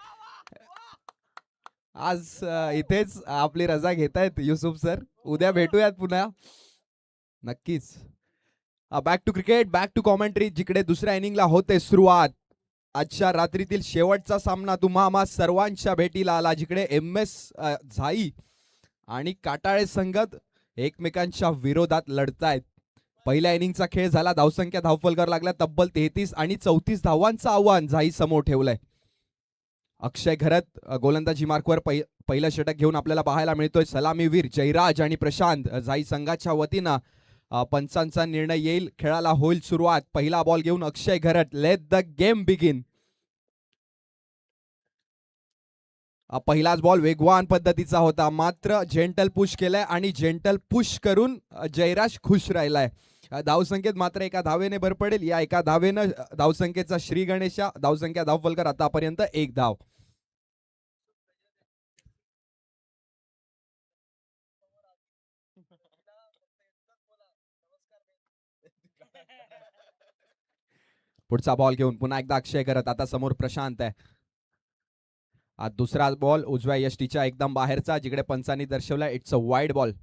आज इथेच आपली रजा घेतायत युसुफ सर. उद्या भेटूयात पुन्हा नक्कीच. Back to cricket, back to commentary, जिकडे दुसऱ्या इनिंगला होते सुरुवात. आजच्या रात्रीतील शेवटचा सामना तुम्हा आम्हा सर्वांच्या भेटीला आला, जिकडे MS झाई आणि काटाळे संगत एकमेकांच्या विरोधात लढतायत. पहिल्या इनिंगचा खेळ झाला. धावसंख्या धावफलकावर लागल्या. तब्बल 33 आणि 34 धावांचं आव्हान झाई समोर ठेवलंय. अक्षय घरत गोलंदाजी मार्कवर पहिलं षटक घेऊन आपल्याला पाहायला मिळतोय. सलामीवीर जयराज आणि प्रशांत झाई संघाच्या वतीनं पंचांचा निर्णय येईल. खेळाला होईल सुरुवात. पहिला बॉल घेऊन Akshay Gharat. Let the game begin. पहिलाच बॉल वेगवान पद्धतीचा होता, मात्र जेंटल पुश केलाय आणि जेंटल पुश करून जयराज खुश राहिलाय. धावसंख्येत मात्र एका धावेने भर पडेल. या एका धावेनं धावसंख्येचा श्री गणेशा. धावसंख्या धावफलकर आतापर्यंत 1 धाव. पुढचा बॉल घेऊन पुन्हा एकदा अक्षय करत. आता समोर प्रशांत आहे. दुसरा बॉल उजव्या यष्टीच्या एकदम बाहेरचा, जिकडे पंचांनी दर्शवला इट्स अ वाईड बॉल.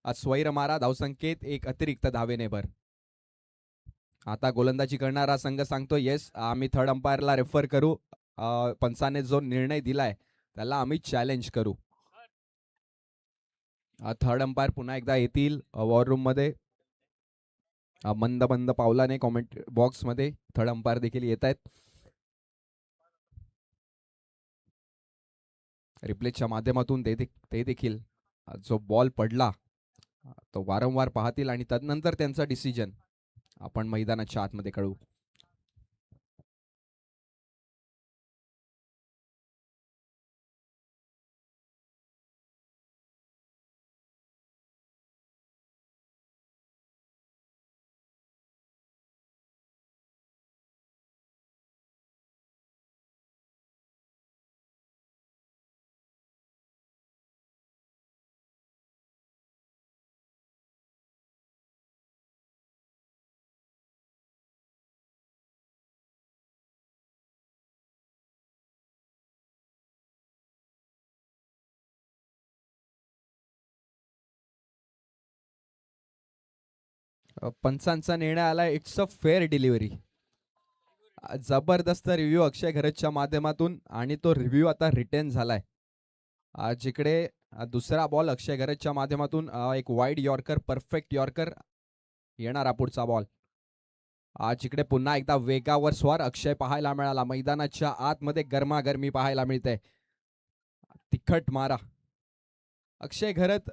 स्वैर मारा. धावसंख्येत एक अतिरिक्त धावेने भर. आता गोलंदाजी करणारा संघ सांगतो येस आम्ही थर्ड अंपायरला रेफर करू. पंचाने जो निर्णय दिलाय त्याला आम्ही चॅलेंज करू. थर्ड अंपायर पुन्हा एकदा येतील वॉर रूम मध्ये. मंद मंद पावलाने कॉमेंट बॉक्स मध्ये थर्ड अंपायर देखील येत आहेत. रिप्लेच्या माध्यमातून ते देखील जो बॉल पडला तो वारंवार पाहतील आणि तदनंतर त्यांचा डिसिजन आपण मैदानाच्या आतमध्ये कळवू. पंचांचा निर्णय आला. It's a fair delivery. जबरदस्त रिव्ह्यू अक्षय घरतच्या माध्यमातून आणि तो रिव्ह्यू आता रिटर्न झालाय. जिकडे दुसरा बॉल अक्षय घरतच्या माध्यमातून एक वाईड यॉर्कर, परफेक्ट यॉर्कर. येणारा पुढचा बॉल. जिकडे पुन्हा एकदा वेगावर स्वार अक्षय पाहायला मिळाला. मैदानाच्या आतमध्ये गरमागरमी पाहायला मिळते. तिखट मारा. अक्षय घरत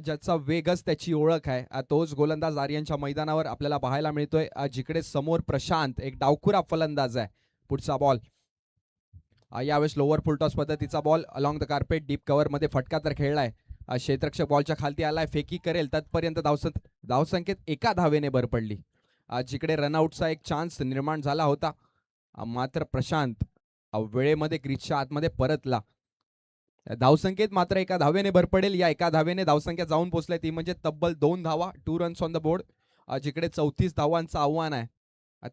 ज्याचा वेगच त्याची ओळख आहे, तोच गोलंदाज आर्यनच्या मैदानावर आपल्याला पाहायला मिळतोय. जिकडे समोर प्रशांत एक डावखुरा फलंदाज आहे. पुढचा बॉल. यावेळेस लोअर फुलटॉस पद्धतीचा ball along the carpet deep cover मध्ये फटका तर खेळलाय. क्षेत्ररक्षक बॉलच्या खालती आलाय. फेकी करेल तत्पर्यंत धावसंख्येत एका धावेने भर पडली. जिकडे रनआउटचा एक चान्स निर्माण झाला होता, मात्र प्रशांत वेळेमध्ये क्रीजच्या आतमध्ये परतला. धावसंख्येत मात्र एका धावेने भर पडेल. या एका धावेने धावसंख्या जाऊन पोहोचल्या, ती म्हणजे तब्बल 2 धावा. 2 रन्स ऑन द बोर्ड. जिकडे 34 धावांचं आव्हान आहे.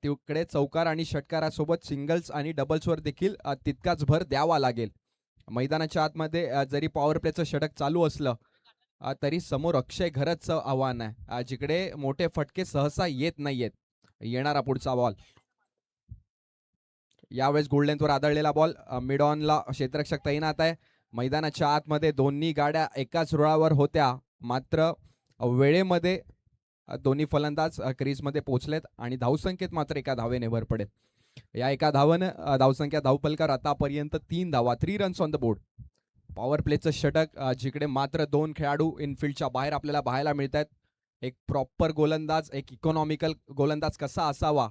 तिकडे चौकार आणि षटकारासोबत सिंगल्स आणि डबल्सवर देखील तितकाच भर द्यावा लागेल. मैदानाच्या आतमध्ये जरी पॉवर प्लेचं षटक चालू असलं तरी समोर अक्षय घरतचं आव्हान आहे, जिकडे मोठे फटके सहसा येत नाहीयेत. येणारा पुढचा बॉल. यावेळेस गोल्ड लेंथवर आदळलेला बॉल. मिड ऑनला क्षेत्ररक्षक तैनात आहे. मैदानाच्या आतमध्ये दोन्ही गाड्या एकाच रुळावर होत्या, मात्र वेळेमध्ये दोन्ही फलंदाज क्रीजमध्ये पोहोचलेत आणि धावसंख्येत मात्र एका धावेने भर पडेल. या एका धावानं धावसंख्या धावफलकार आतापर्यंत 3 धावा. 3 runs on the board. Power प्लेचं षटक, जिकडे मात्र 2 खेळाडू इनफिल्डच्या बाहेर आपल्याला पाहायला मिळत आहेत. एक प्रॉपर गोलंदाज, एक इकॉनॉमिकल गोलंदाज कसा असावा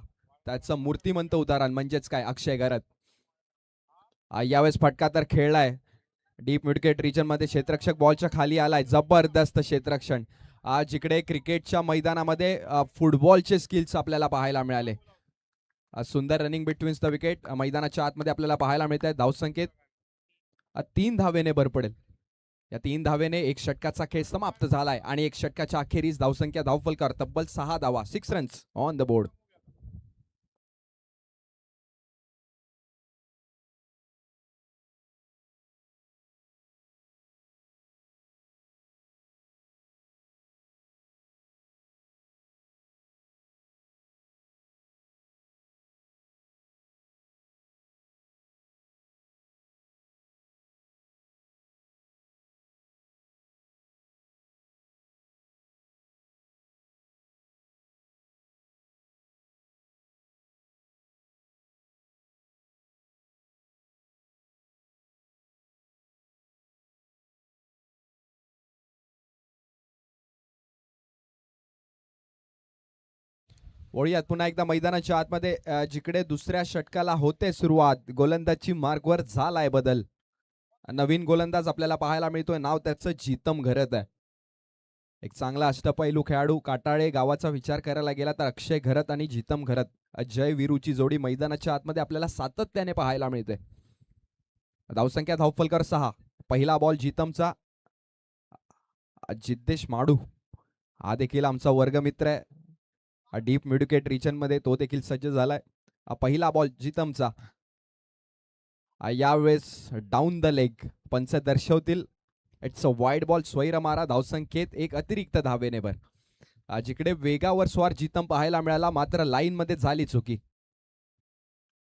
त्याचं मूर्तिमंत उदाहरण म्हणजेच काय अक्षय घरत. यावेळेस फटका तर खेळलाय. डीप मिडकेट रिजन मध्ये क्षेत्ररक्षक बॉलच्या खाली आलाय. जबरदस्त क्षेत्ररक्षण. जिकडे क्रिकेटच्या मैदानामध्ये फुटबॉलचे स्किल्स आपल्याला पाहायला मिळाले. सुंदर रनिंग बिटवीन द विकेट मैदानाच्या आतमध्ये आपल्याला पाहायला मिळत आहे. धावसंख्येत 3 धावेने भर पडेल. या 3 धावेने एक षटकाचा खेळ समाप्त झालाय आणि एक षटकाच्या अखेरीस धावसंख्या धावफलकर तब्बल 6 धावा, 6 रन्स ऑन द बोर्ड. वळूयात पुन्हा एकदा मैदानाच्या आतमध्ये जिकडे दुसऱ्या षटकाला होते सुरुवात. गोलंदाजची मार्कवर झालाय बदल. नवीन गोलंदाज आपल्याला पाहायला मिळतोय. नाव त्याचं जीतम घरत आहे. एक चांगला अष्टपैलू खेळाडू. काटाळे गावाचा विचार करायला गेला तर अक्षय घरत आणि जीतम घरत, जय वीरूची जोडी मैदानाच्या आतमध्ये आपल्याला सातत्याने पाहायला मिळते. धावसंख्या धावफलकर 6. पहिला बॉल जीतमचा. जिद्देश माडू हा देखील आमचा वर्गमित्र आहे. डीप मिडविकेट रिजन मध्ये तो देखील सज्ज झालाय. पहिला बॉल जीतमचा. यावेळेस डाऊन द लेग पंच दर्शवतील. It's a wide ball. स्वैर मारा. धावसंख्येत एक अतिरिक्त धावेने भर. जिकडे वेगावर स्वार जीतम पाहायला मिळाला, मात्र लाईन मध्ये झाली चुकी.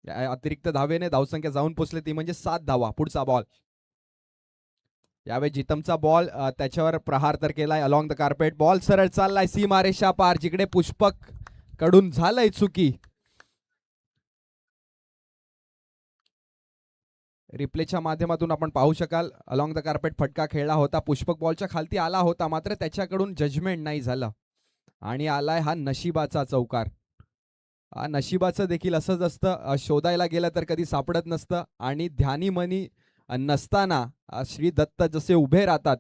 अतिरिक्त धावेने धावसंख्या जाऊन पोचली, ती म्हणजे 7 धावा. पुढचा बॉल. यावेळी जीतमचा बॉल, त्याच्यावर प्रहार तर केलाय अलॉंग द कार्पेट. बॉल सरळ चाललाय सीमारेषा पार. जिकडे पुष्पक कडून झालंय चुकी. रिप्लेच्या माध्यमातून आपण पाहू शकाल अलॉंग द कार्पेट फटका खेळला होता. पुष्पक बॉलच्या खालती आला होता, मात्र त्याच्याकडून जजमेंट नाही झालं आणि आलाय हा नशिबाचा चौकार. नशिबाचं देखील असंच असतं. शोधायला गेलं तर कधी सापडत नसतं आणि ध्यानी मनी नसताना श्री दत्त जसे उभे राहतात,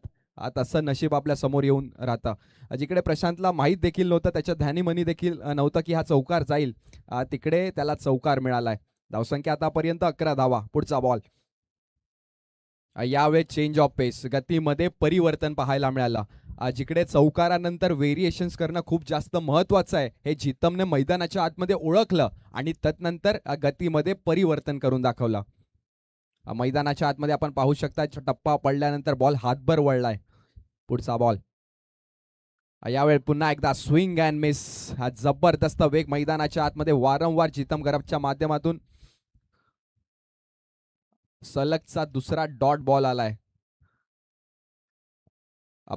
तसं नशीब आपल्या समोर येऊन राहतं. जिकडे प्रशांतला माहीत देखील नव्हतं, त्याच्या ध्यानी मनी देखील नव्हतं की हा चौकार जाईल, तिकडे त्याला चौकार मिळालाय. धावसंख्या आतापर्यंत 11 धावा. पुढचा बॉल. यावेळेस चेंज ऑफ पेस, गतीमध्ये परिवर्तन पाहायला मिळालं. जिकडे चौकारानंतर व्हेरिएशन्स करणं खूप जास्त महत्वाचं आहे, हे जीतमने मैदानाच्या आतमध्ये ओळखलं आणि तदनंतर गतीमध्ये परिवर्तन करून दाखवलं. मैदानाच्या आतमध्ये आपण पाहू शकता टप्पा पडल्यानंतर बॉल हातभर वळलाय. पुढचा बॉल. यावेळी पुन्हा एकदा स्विंग अँड मिस. हा जबरदस्त वेग मैदानाच्या आतमध्ये वारंवार जीतम घरतच्या माध्यमातून. सलगचा दुसरा डॉट बॉल आलाय.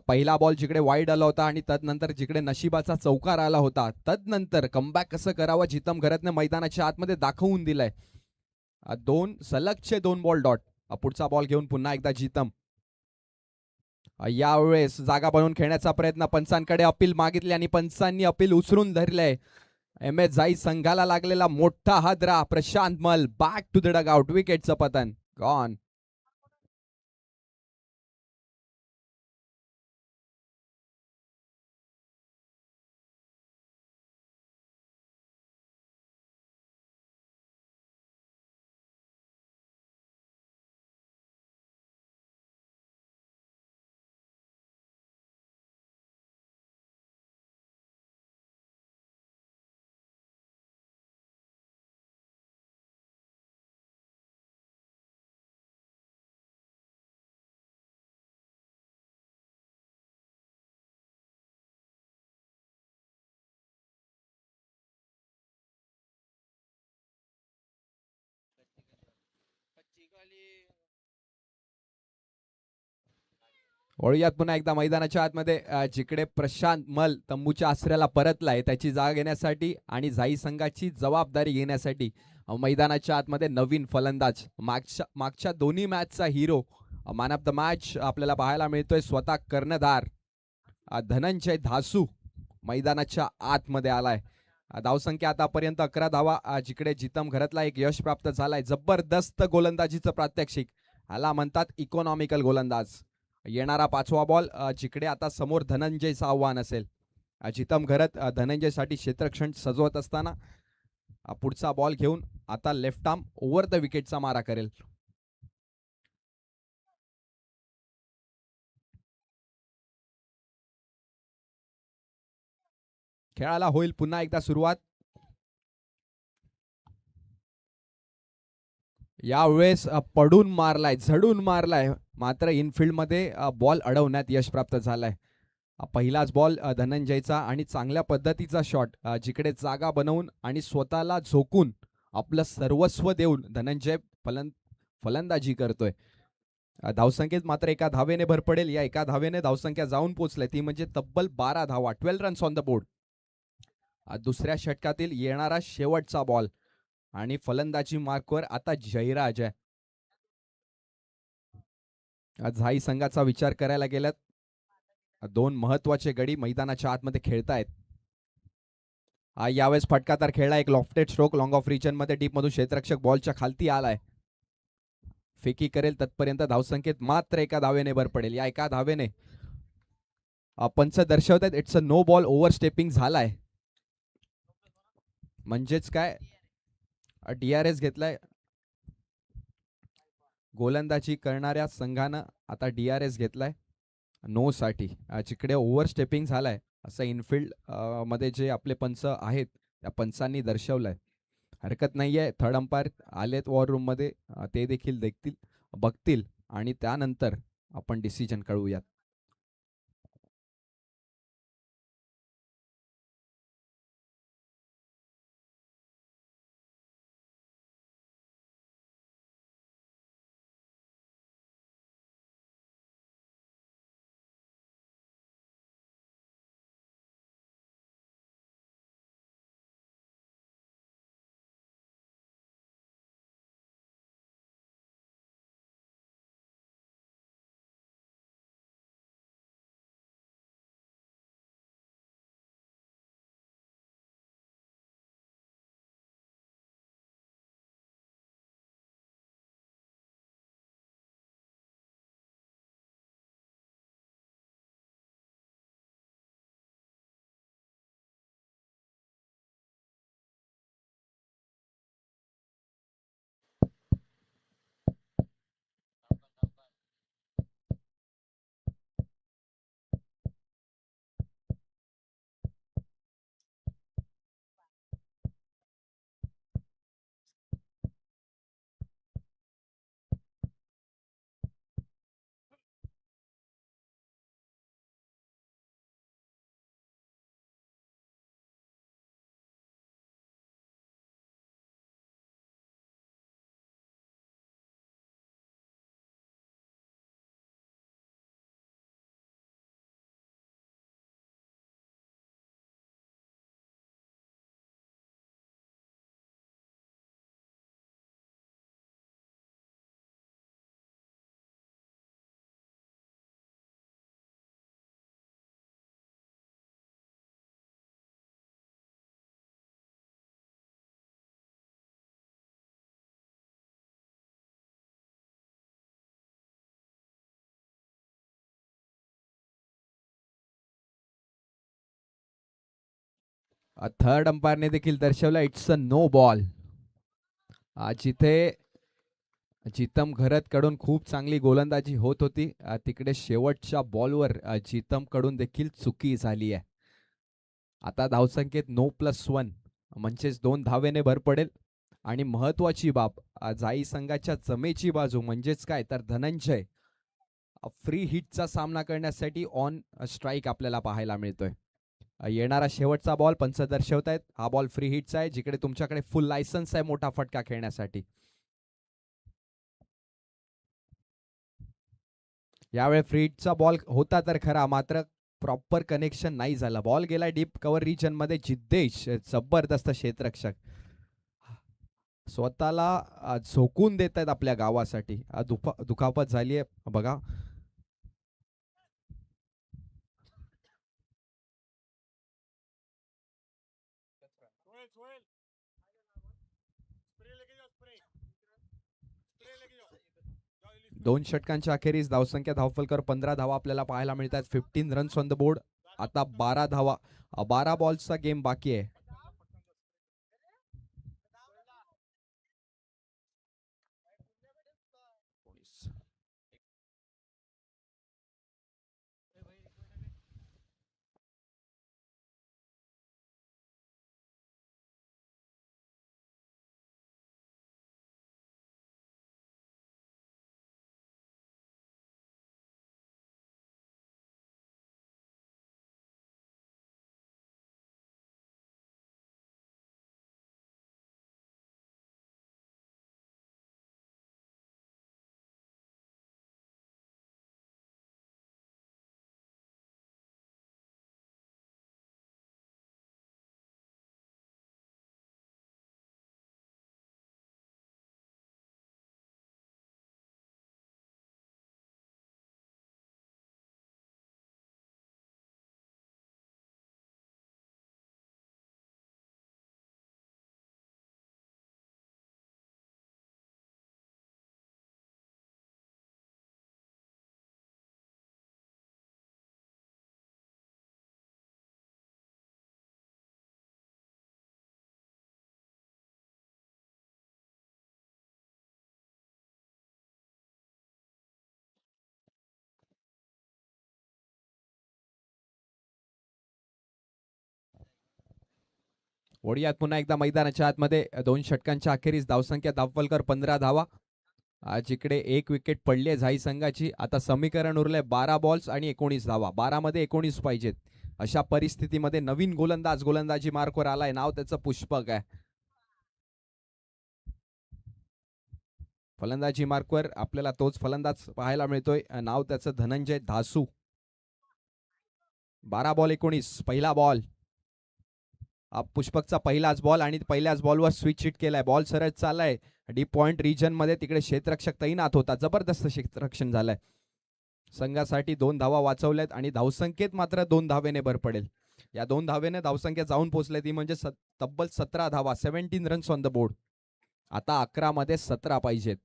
पहिला बॉल जिकडे वाईड आला होता आणि तदनंतर जिकडे नशिबाचा चौकार आला होता, तदनंतर कमबॅक कसं करावं जीतम घरतने मैदानाच्या आतमध्ये दाखवून दिलंय. सलगचे 2 बॉल डॉट. पुढचा बॉल घेऊन पुन्हा एकदा जीतम. यावेळेस जागा बनवून खेळण्याचा प्रयत्न. पंचांकडे अपील मागितले आणि पंचांनी अपील उचलून धरलंय. एम एस जाई संघाला लागलेला मोठा हादरा. Prashant Mal back to the duck out. विकेटचं पतन. गॉन. वळूयात पुन्हा एकदा मैदानाच्या आतमध्ये. जिकडे प्रशांत मल तंबूच्या आश्रयाला परतलाय त्याची जागा घेण्यासाठी आणि जाई संघाची जबाबदारी घेण्यासाठी. मैदानाच्या आतमध्ये नवीन फलंदाज, मागच्या दोन्ही मॅचचा हिरो, मॅन ऑफ द मॅच आपल्याला पाहायला मिळतोय. स्वतः कर्णधार धनंजय धासू मैदानाच्या आतमध्ये आलाय. धावसंख्या आतापर्यंत 11 धावा. जिकडे जीतम घरतला एक यश प्राप्त झालाय. जबरदस्त गोलंदाजीचं प्रात्यक्षिक. ह्याला म्हणतात इकॉनॉमिकल गोलंदाज. येणारा 5वा बॉल. जिकडे आता समोर धनंजयचं आव्हान असेल. जीतम घरत धनंजयसाठी क्षेत्ररक्षण सजवत असताना पुढचा बॉल घेऊन आता लेफ्ट आर्म ओव्हर द विकेटचा मारा करेल. खेळाला होईल पुन्हा एकदा सुरुवात. यावेळेस पडून मारलाय, झडून मारलाय, मात्र इनफिल्डमध्ये बॉल अडवण्यात यश प्राप्त झालंय. पहिलाच बॉल धनंजयचा आणि चांगल्या पद्धतीचा शॉट, जिकडे जागा बनवून आणि स्वतःला झोकून आपलं सर्वस्व देऊन धनंजय फलंदाजी करतोय. धावसंख्येत मात्र एका धावेने भर पडेल. या एका धावेने धावसंख्या जाऊन पोहोचले, ती म्हणजे तब्बल 12 धावा, 12 रन्स ऑन द बोर्ड. दुसऱ्या षटकातील येणारा शेवटचा बॉल आणि फलंदाजी मार्कवर आता जयराज आहे. झाई संघाचा विचार करायला गेल्यात, दोन महत्वाचे गडी मैदानाच्या आतमध्ये खेळतायत. यावेळेस फटकादार खेळला, एक lofted stroke long off region मध्ये डीप मधून क्षेत्ररक्षक बॉलच्या खालती आलाय. फेकी करेल तत्पर्यंत धावसंख्येत मात्र एका धावेने भर पडेल. या एका धावेने पंच दर्शवतात it's a no ball, overstepping झालाय. म्हणजेच काय, DRS घेतलाय. गोलंदाजी करणाऱ्या संघानं आता DRS घेतलाय नो साठी, जिकडे ओव्हर स्टेपिंग झालाय असं इनफिल्ड मध्ये जे आपले पंच आहेत त्या पंचांनी दर्शवलंय. हरकत नाहीये, थर्ड अंपायर आलेत वॉर रूम मध्ये, ते देखील बघतील आणि त्यानंतर आपण डिसिजन कळवूयात. थर्ड अंपायरने देखील दर्शवलं इट्स अ नो बॉल. जिथे जितम घरत कडून खूप चांगली गोलंदाजी होत होती, तिकडे शेवटच्या बॉलवर जितम कडून देखील चुकी झाली आहे. आता धावसंख्येत 9+1 म्हणजेच 2 धावेने भर पडेल. आणि महत्वाची बाब, जाई संघाच्या जमेची बाजू म्हणजेच काय तर धनंजय फ्री हिटचा सामना करण्यासाठी ऑन स्ट्राईक आपल्याला पाहायला मिळतोय. येणारा शेवटचा बॉल पंच दर्शवतायत, हा बॉल फ्री हिटचा आहे, जिकडे तुमच्याकडे फुल लायसन्स आहे मोठा फटका खेळण्यासाठी. यावेळी फ्री हिटचा बॉल होता तर खरा, मात्र प्रॉपर कनेक्शन नाही झालं. बॉल गेला डीप कव्हर रिजन मध्ये. जिद्देश जबरदस्त क्षेत्ररक्षक स्वतःला झोकून देत आहेत आपल्या गावासाठी. दुखापत झाली आहे बघा. दोन षटकांच्या अखेरीस धावसंख्या धावफलकर 15 धावा आपल्याला पाहायला मिळतात. 15 रन्स ऑन द बोर्ड. आता 12 धावा, 12 बॉल्सचा गेम बाकी आहे. वळूयात पुन्हा एकदा मैदानाच्या आतमध्ये 2 षटकांच्या अखेरीस धावसंख्या दावलकर 15 धावा. आज इकडे 1 विकेट पडली आहे झाई संघाची. आता समीकरण उरलंय 12 बॉल्स आणि 19 धावा. 12 मध्ये 19 पाहिजेत. अशा परिस्थितीमध्ये नवीन गोलंदाजी मार्कवर आलाय. नाव त्याचं पुष्पक आहे. फलंदाजी मार्कवर आपल्याला तोच फलंदाज पाहायला मिळतोय. नाव त्याचं धनंजय धासू. 12 बॉल 19. पहिला बॉल. पुष्पकचा पहिलाच बॉल आणि पहिल्याच बॉलवर स्विच हिट केलाय. बॉल सरळ चाललाय डीप पॉइंट रिजन मध्ये. तिकडे क्षेत्ररक्षक तैनात होता. जबरदस्त क्षेत्ररक्षण झालंय. संघासाठी 2 धावा वाचवल्यात आणि धावसंख्येत मात्र 2 धावेने भर पडेल. या 2 धावेने धावसंख्या जाऊन पोहोचले ती म्हणजे तब्बल 17 धावा. 17 रन्स ऑन द बोर्ड. आता 11 मध्ये 17 पाहिजेत.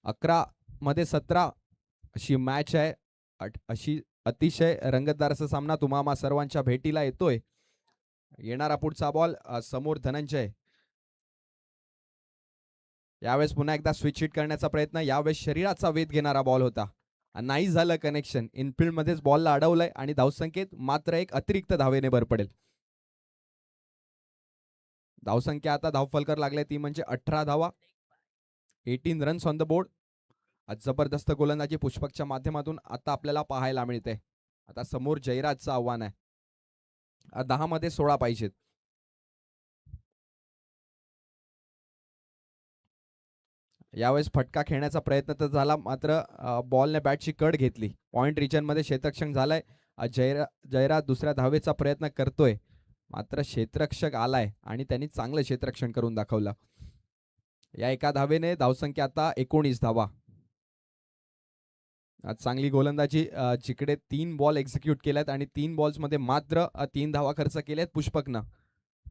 11 मध्ये 17 अशी मॅच आहे. अशी अतिशय रंगतदार असा सामना तुम्हा सर्वांच्या भेटीला येतोय. येणारा पुढचा बॉल समोर धनंजय. यावेळेस पुन्हा एकदा स्विच हिट करण्याचा प्रयत्न. यावेळेस शरीराचा वेध घेणारा बॉल होता. नाही झालं कनेक्शन. इनफिल्ड मध्येच बॉलला अडवलंय आणि धावसंख्येत मात्र एक अतिरिक्त धावेने भर पडेल. धावसंख्या आता धावफलकर लागले ती म्हणजे 18 धावा. 18 रन्स ऑन द बोर्ड. जबरदस्त गोलंदाजी पुष्पकच्या माध्यमातून आता आपल्याला पाहायला मिळते. आता समोर जयराजचं आव्हान आहे. 10 मध्ये 16 पाहिजेत. यावेळेस फटका खेळण्याचा प्रयत्न तर झाला मात्र बॉलने बॅटची कड घेतली. पॉइंट रिजन मध्ये क्षेत्ररक्षण झालंय. जयराज दुसऱ्या धावेचा प्रयत्न करतोय मात्र क्षेत्ररक्षक आलाय आणि त्यांनी चांगलं क्षेत्ररक्षण करून दाखवलं. या एका धावेने धावसंख्या आता 19 धावा. आज चांगली गोलंदाजी. जिकडे 3 बॉल एक्झिक्यूट केल्यात आणि 3 बॉल्स मध्ये मात्र 3 धावा खर्च केल्यात पुष्पकनं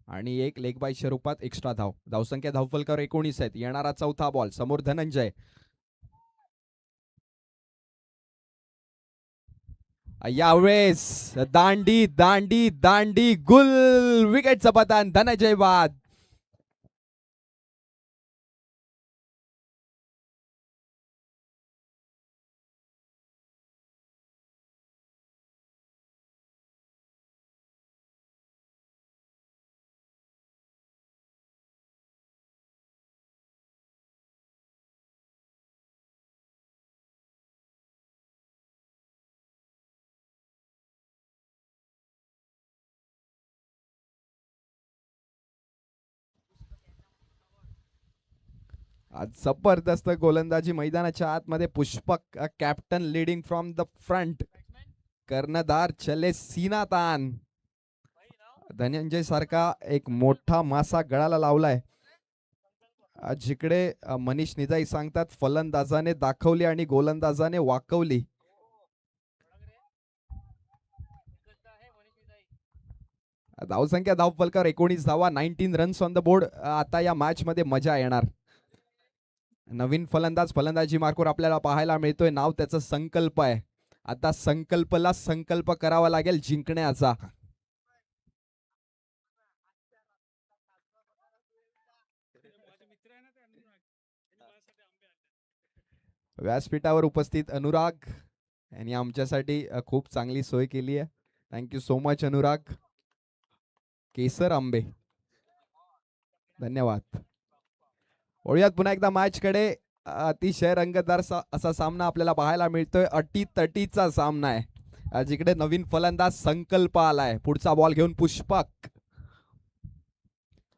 आणि एक लेग बाय स्वरूपात एक्स्ट्रा धाव. धावसंख्या धावफलकावर 19 आहेत. येणारा चौथा बॉल. समोर धनंजय. यावेळेस दांडी दांडी दांडी गुल. विकेटचं पतन. धनंजय बाद. आज जबरदस्त गोलंदाजी मैदानाच्या आतमध्ये. Pushpak captain leading from the front. कर्णधार चले सीना तान. धनंजय सारखा एक मोठा मासा गळाला लावलाय. जिकडे मनीष निजाई सांगतात फलंदाजाने दाखवली आणि गोलंदाजाने वाकवली. धावसंख्या धावफलकावर 19 धावा. 19 रन्स ऑन द बोर्ड. आता या मॅच मध्ये मजा येणार. नवीन फलंदाज फलंदाजी मार्कवर आपल्याला पाहायला मिळतोय. नाव त्याचं संकल्प आहे. आता संकल्पला संकल्प करावा लागेल जिंकण्याचा. व्यासपीठावर उपस्थित अनुराग यांनी आमच्यासाठी खूप चांगली सोय केली आहे. Thank you so much Anurag. केसर आंबे धन्यवाद. वळूयात पुन्हा एकदा मॅच कडे. अतिशय रंगतदार असा सामना आपल्याला पाहायला मिळतोय. अटीतटीचा सामना आहे. जिकडे नवीन फलंदाज संकल्प आलाय. पुढचा बॉल घेऊन पुष्पक.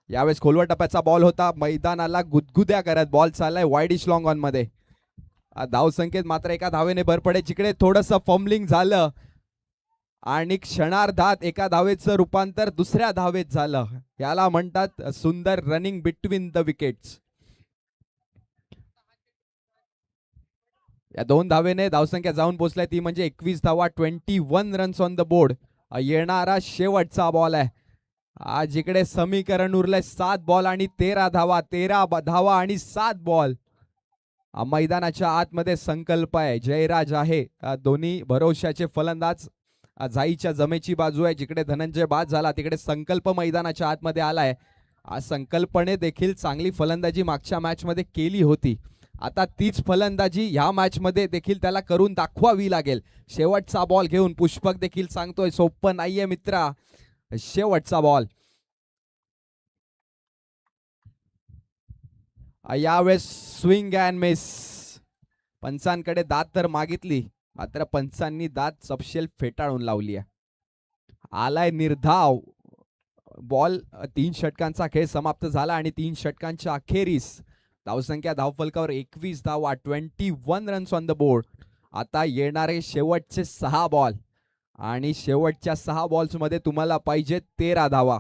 यावेळेस खोलवर टप्प्याचा बॉल होता. मैदानाला गुदगुद्या करत बॉल चाललाय वाईडिश लॉंग ऑन मध्ये. धावसंख्येत मात्र एका धावेने भर पडे. जिकडे थोडंसं फंबलिंग झालं आणि क्षणार्धात एका धावेचं रूपांतर दुसऱ्या धावेत झालं. याला म्हणतात सुंदर रनिंग बिटवीन द विकेट्स. या 2 धावेने धावसंख्या जाऊन पोहोचलाय ती म्हणजे 21 धावा. 21 रन्स ऑन द बोर्ड. येणारा शेवटचा बॉल आहे. आज इकडे समीकरण उरलंय 7 बॉल आणि 13 धावा. 13 धावा आणि 7 बॉल. मैदानाच्या आतमध्ये संकल्प आहे. जयराज आहे. दोन्ही भरोशाचे फलंदाज. जाईच्या जमेची बाजू आहे. जिकडे धनंजय बाद झाला तिकडे संकल्प मैदानाच्या आतमध्ये आलाय. आज संकल्पने देखील चांगली फलंदाजी मागच्या मॅच मध्ये केली होती. आता तीच फलंदाजी ह्या मॅच मध्ये देखील त्याला करून दाखवावी लागेल. शेवटचा बॉल घेऊन पुष्पक देखील सांगतोय सोपं नाहीये मित्रा. शेवटचा बॉल. यावेळेस स्विंग अँड मिस. पंचांकडे दात तर मागितली, मात्र पंचांनी दात सपशेल फेटाळून लावली आहे. आलाय निर्धाव बॉल. 3 षटकांचा खेळ समाप्त झाला आणि 3 षटकांच्या अखेरीस धावसंख्या धावफलकावर 21 धावा, 21 रन्स ऑन द बोर्ड. आता येणारे शेवटचे 6 बॉल आणि शेवटच्या 6 बॉल्स मध्ये तुम्हाला पाहिजे 13 धावा.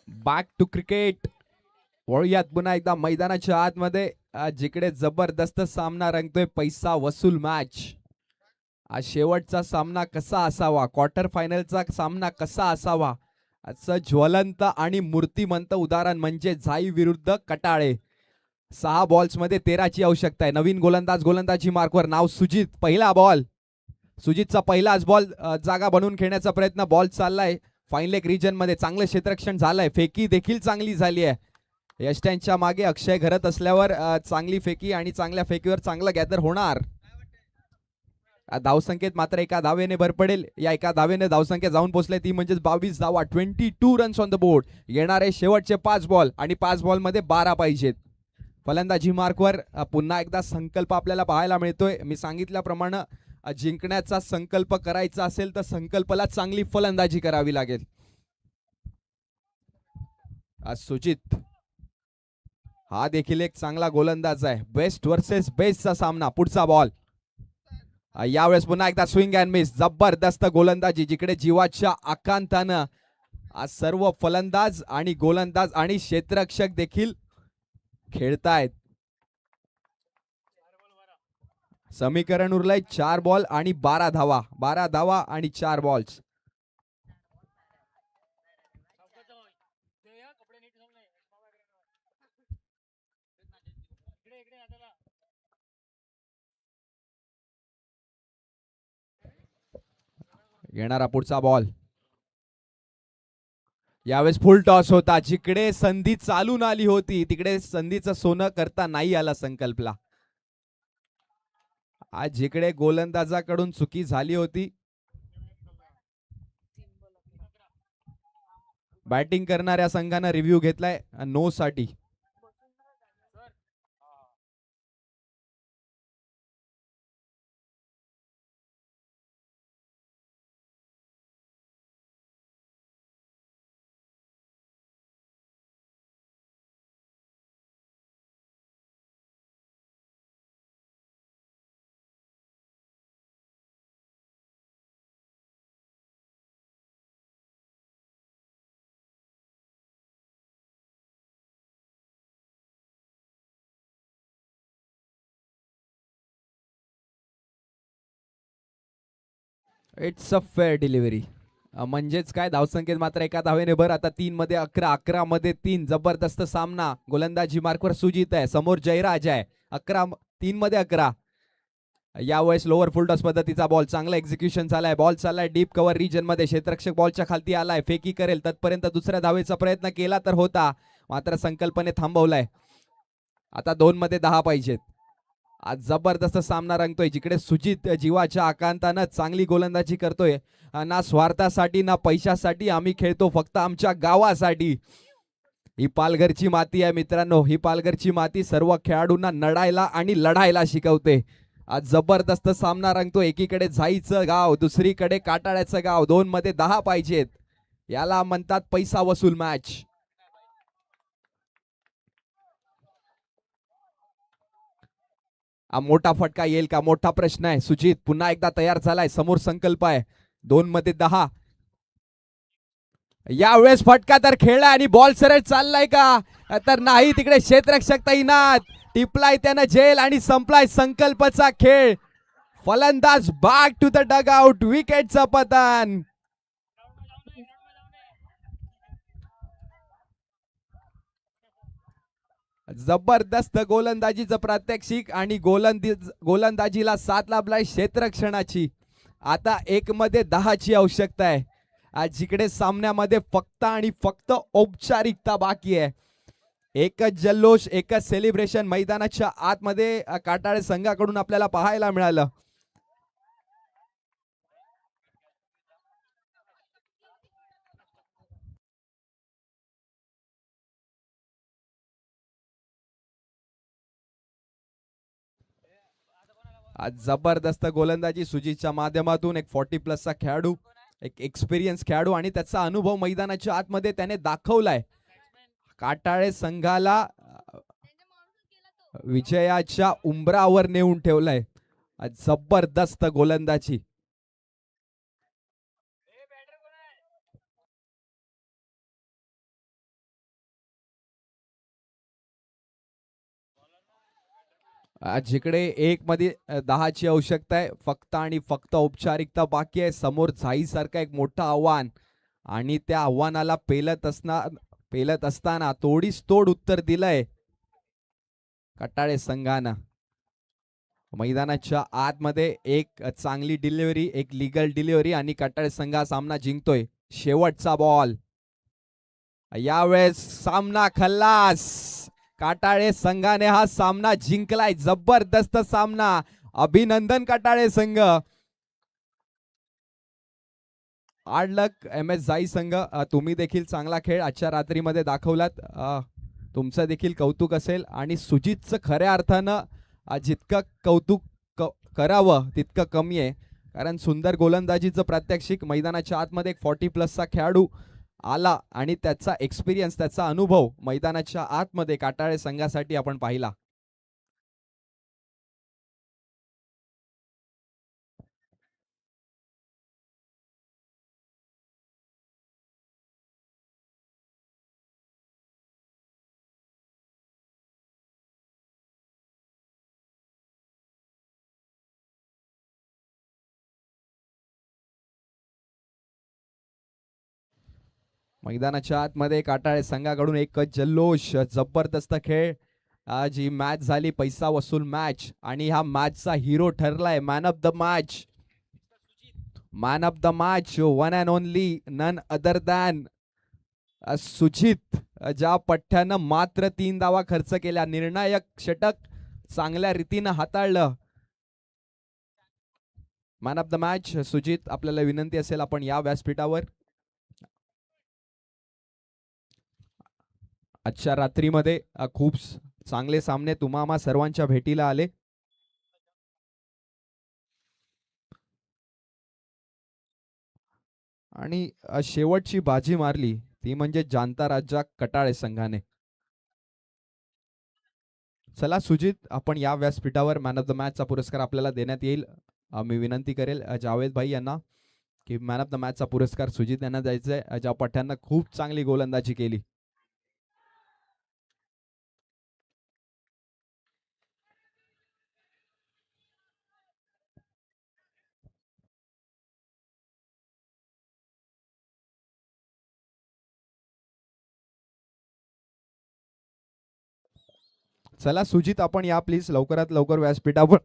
Back to cricket. वळूयात पुन्हा एकदा मैदानाच्या आतमध्ये, जिकडे जबरदस्त सामना रंगतोय, पैसा वसूल मॅच. आज शेवटचा सामना कसा असावा, क्वार्टर फायनलचा सामना कसा असावा, असं ज्वलंत आणि मूर्तिमंत उदाहरण म्हणजे झाई विरुद्ध कटाळे. 6 बॉल्स मध्ये 13ची आवश्यकता आहे. नवीन गोलंदाजी मार्कवर नाव सुजित. पहिला बॉल, सुजितचा पहिलाच बॉल जागा बनवून खेळण्याचा प्रयत्न. बॉल चाललाय फाईन लेग रिजन मध्ये, चांगलं क्षेत्ररक्षण झालंय, फेकी देखील चांगली झाली आहे. यष्ट्यांच्या मागे अक्षय घरत असल्यावर चांगली फेकी आणि चांगल्या फेकीवर चांगलं गॅदर होणार. धावसंख्येत मात्र एका धावेने भर पडेल. या एका धावेने धावसंख्या जाऊन पोहोचले, ती म्हणजे 22 धावा, 22 रन्स ऑन द बोर्ड. येणारे शेवटचे 5 बॉल आणि 5 बॉल मध्ये 12 पाहिजेत. फलंदाजी मार्कवर पुन्हा एकदा संकल्प आपल्याला पाहायला मिळतोय. मी सांगितल्याप्रमाणे जिंकण्याचा संकल्प करायचा असेल तर संकल्पाला चांगली फलंदाजी करावी लागेल. सुजित हा देखील एक चांगला गोलंदाज आहे. बेस्ट वर्सेस बेस्टचा सामना. पुढचा बॉल. यावेळेस पुन्हा एकदा स्विंग अँड मिस. जबरदस्त गोलंदाजी, जिकडे जीवाच्या आकांतानं सर्व फलंदाज आणि गोलंदाज आणि क्षेत्ररक्षक देखील खेळतायत. समीकरण उरलंय 4 बॉल आणि 12 धावा. 12 धावा आणि 4 बॉल्स. येणारा पुढचा बॉल. यावेळेस फुल टॉस होता. जिकडे संधी चालून आली होती तिकडे संधीचं सोनं करता नाही आला संकल्पला. आज जिकडे गोलंदाजाकडून चुकी झाली होती, बॅटिंग करणाऱ्या संघानं रिव्ह्यू घेतलाय नो साठी. It's a fair delivery. म्हणजेच काय, धावसंख्येत मात्र एका धावेने भर. आता 3 मध्ये 11, 11 मध्ये 3. जबरदस्त सामना. गोलंदाजी मार्कवर सुजित आहे, समोर जयराज आहे. 3 मध्ये 11. यावेळेस लोअर फुल टॉस पद्धतीचा बॉल. चांगला एक्झिक्युशन झालाय. बॉल चाललाय डीप कव्हर रिजन मध्ये. क्षेत्ररक्षक बॉलच्या खालती आलाय, फेकी करेल. तत्पर्यंत दुसऱ्या धावेचा प्रयत्न केला तर होता, मात्र संकल्पने थांबवलाय. आता 2 मध्ये 10 पाहिजेत. आज जबरदस्त सामना रंगतोय, जिकडे सुजित जीवाच्या आकांतानं चांगली गोलंदाजी करतोय. ना स्वार्थासाठी ना पैशासाठी, आम्ही खेळतो फक्त आमच्या गावासाठी. ही पालघरची माती आहे मित्रांनो. ही पालघरची माती सर्व खेळाडूंना नडायला आणि लढायला शिकवते. आज जबरदस्त सामना रंगतो. एकीकडे झाईचं गाव, दुसरीकडे काटाळ्याचं गाव. 2 मध्ये 10 पाहिजेत. याला म्हणतात पैसा वसूल मॅच. मोठा फटका येईल का, मोठा प्रश्न आहे. सुजित पुन्हा एकदा तयार झालाय, समोर संकल्प आहे. 2 मध्ये 10. यावेळेस फटका तर खेळला आणि बॉल सरळ चाललाय का तर नाही, तिकडे क्षेत्ररक्षक तैनात. टिपलाय त्यानं झेल आणि संपलाय संकल्पचा खेळ. फलंदाज back to the duck out. विकेटचं पतन. जबरदस्त गोलंदाजीचं प्रात्यक्षिक आणि गोलंदाजीला साथ लाभलाय क्षेत्ररक्षणाची. आता 1 मध्ये 10 ची आवश्यकता आहे. आज जिकडे सामन्यामध्ये फक्त आणि फक्त औपचारिकता बाकी आहे. एकच जल्लोष, एकच सेलिब्रेशन मैदानाच्या आतमध्ये काटाळे संघाकडून आपल्याला पाहायला मिळालं. आज जबरदस्त गोलंदाजी सुजितच्या माध्यमातून एक 40 प्लसचा खेळाडू, एक एक्सपिरियन्स खेळाडू आणि त्याचा अनुभव मैदानाच्या आतमध्ये त्याने दाखवलाय. काटाळे संघाला विजयाच्या उंबरावर नेऊन ठेवलंय. जबरदस्त गोलंदाजी. जिकडे 1 मध्ये 10 ची आवश्यकता आहे. फक्त आणि फक्त औपचारिकता बाकी आहे. समोर झाईसारखं एक मोठं आव्हान आणि त्या आव्हानाला पेलत असताना तोडीस तोड उत्तर दिलंय काटाळे संघानं. मैदानाच्या आतमध्ये एक चांगली डिलिव्हरी, एक लीगल डिलिव्हरी आणि काटाळे संघ सामना जिंकतोय. शेवटचा बॉल. यावेळेस सामना खल्लास. काटाळे संघाने हा सामना जिंकलाय. जबरदस्त सामना. अभिनंदन काटाळे संघ. आडलक एम एस जाई संघ, तुम्ही देखील चांगला खेळ आजच्या रात्रीमध्ये दाखवलात. तुमचं देखील कौतुक असेल आणि सुजितचं खऱ्या अर्थानं जितकं कौतुक करावं तितकं कमी आहे. कारण सुंदर गोलंदाजीचं प्रात्यक्षिक मैदानाच्या आतमध्ये एक 40 प्लसचा खेळाडू आला आणि त्याचा एक्सपिरियन्स, त्याचा अनुभव मैदानाच्या आतमध्ये काटाळे संघासाठी आपण पाहिला. मैदानाच्या आतमध्ये काटाळे संघाकडून एकच जल्लोष. जबरदस्त खेळ. आज ही मॅच झाली पैसा वसूल मॅच आणि ह्या मॅचचा हिरो ठरलाय man of the match. Man of the match one and only, none other than Sujit. ज्या पठ्ठ्यानं मात्र 3 धावा खर्च केल्या, निर्णायक षटक चांगल्या रीतीनं हाताळलं. Man of the match Sujit. आपल्याला विनंती असेल आपण या व्यासपीठावर. आजच्या रात्रीमध्ये खूप चांगले सामने तुम्हा सर्वांच्या भेटीला आले. आणि शेवटची बाजी मारली ती म्हणजे जाणता राजा कटाळे संघाने. चला सुजित, आपण या व्यासपीठावर मॅन ऑफ द मॅचचा पुरस्कार आपल्याला देण्यात येईल. मी विनंती करेल जावेद भाई यांना की मॅन ऑफ द मॅचचा पुरस्कार सुजित यांना द्यायचा आहे, ज्या पठ्ठ्यांना खूप चांगली गोलंदाजी केली. चला सुजित, आपण या प्लीज लवकरात लवकर व्यासपीठावर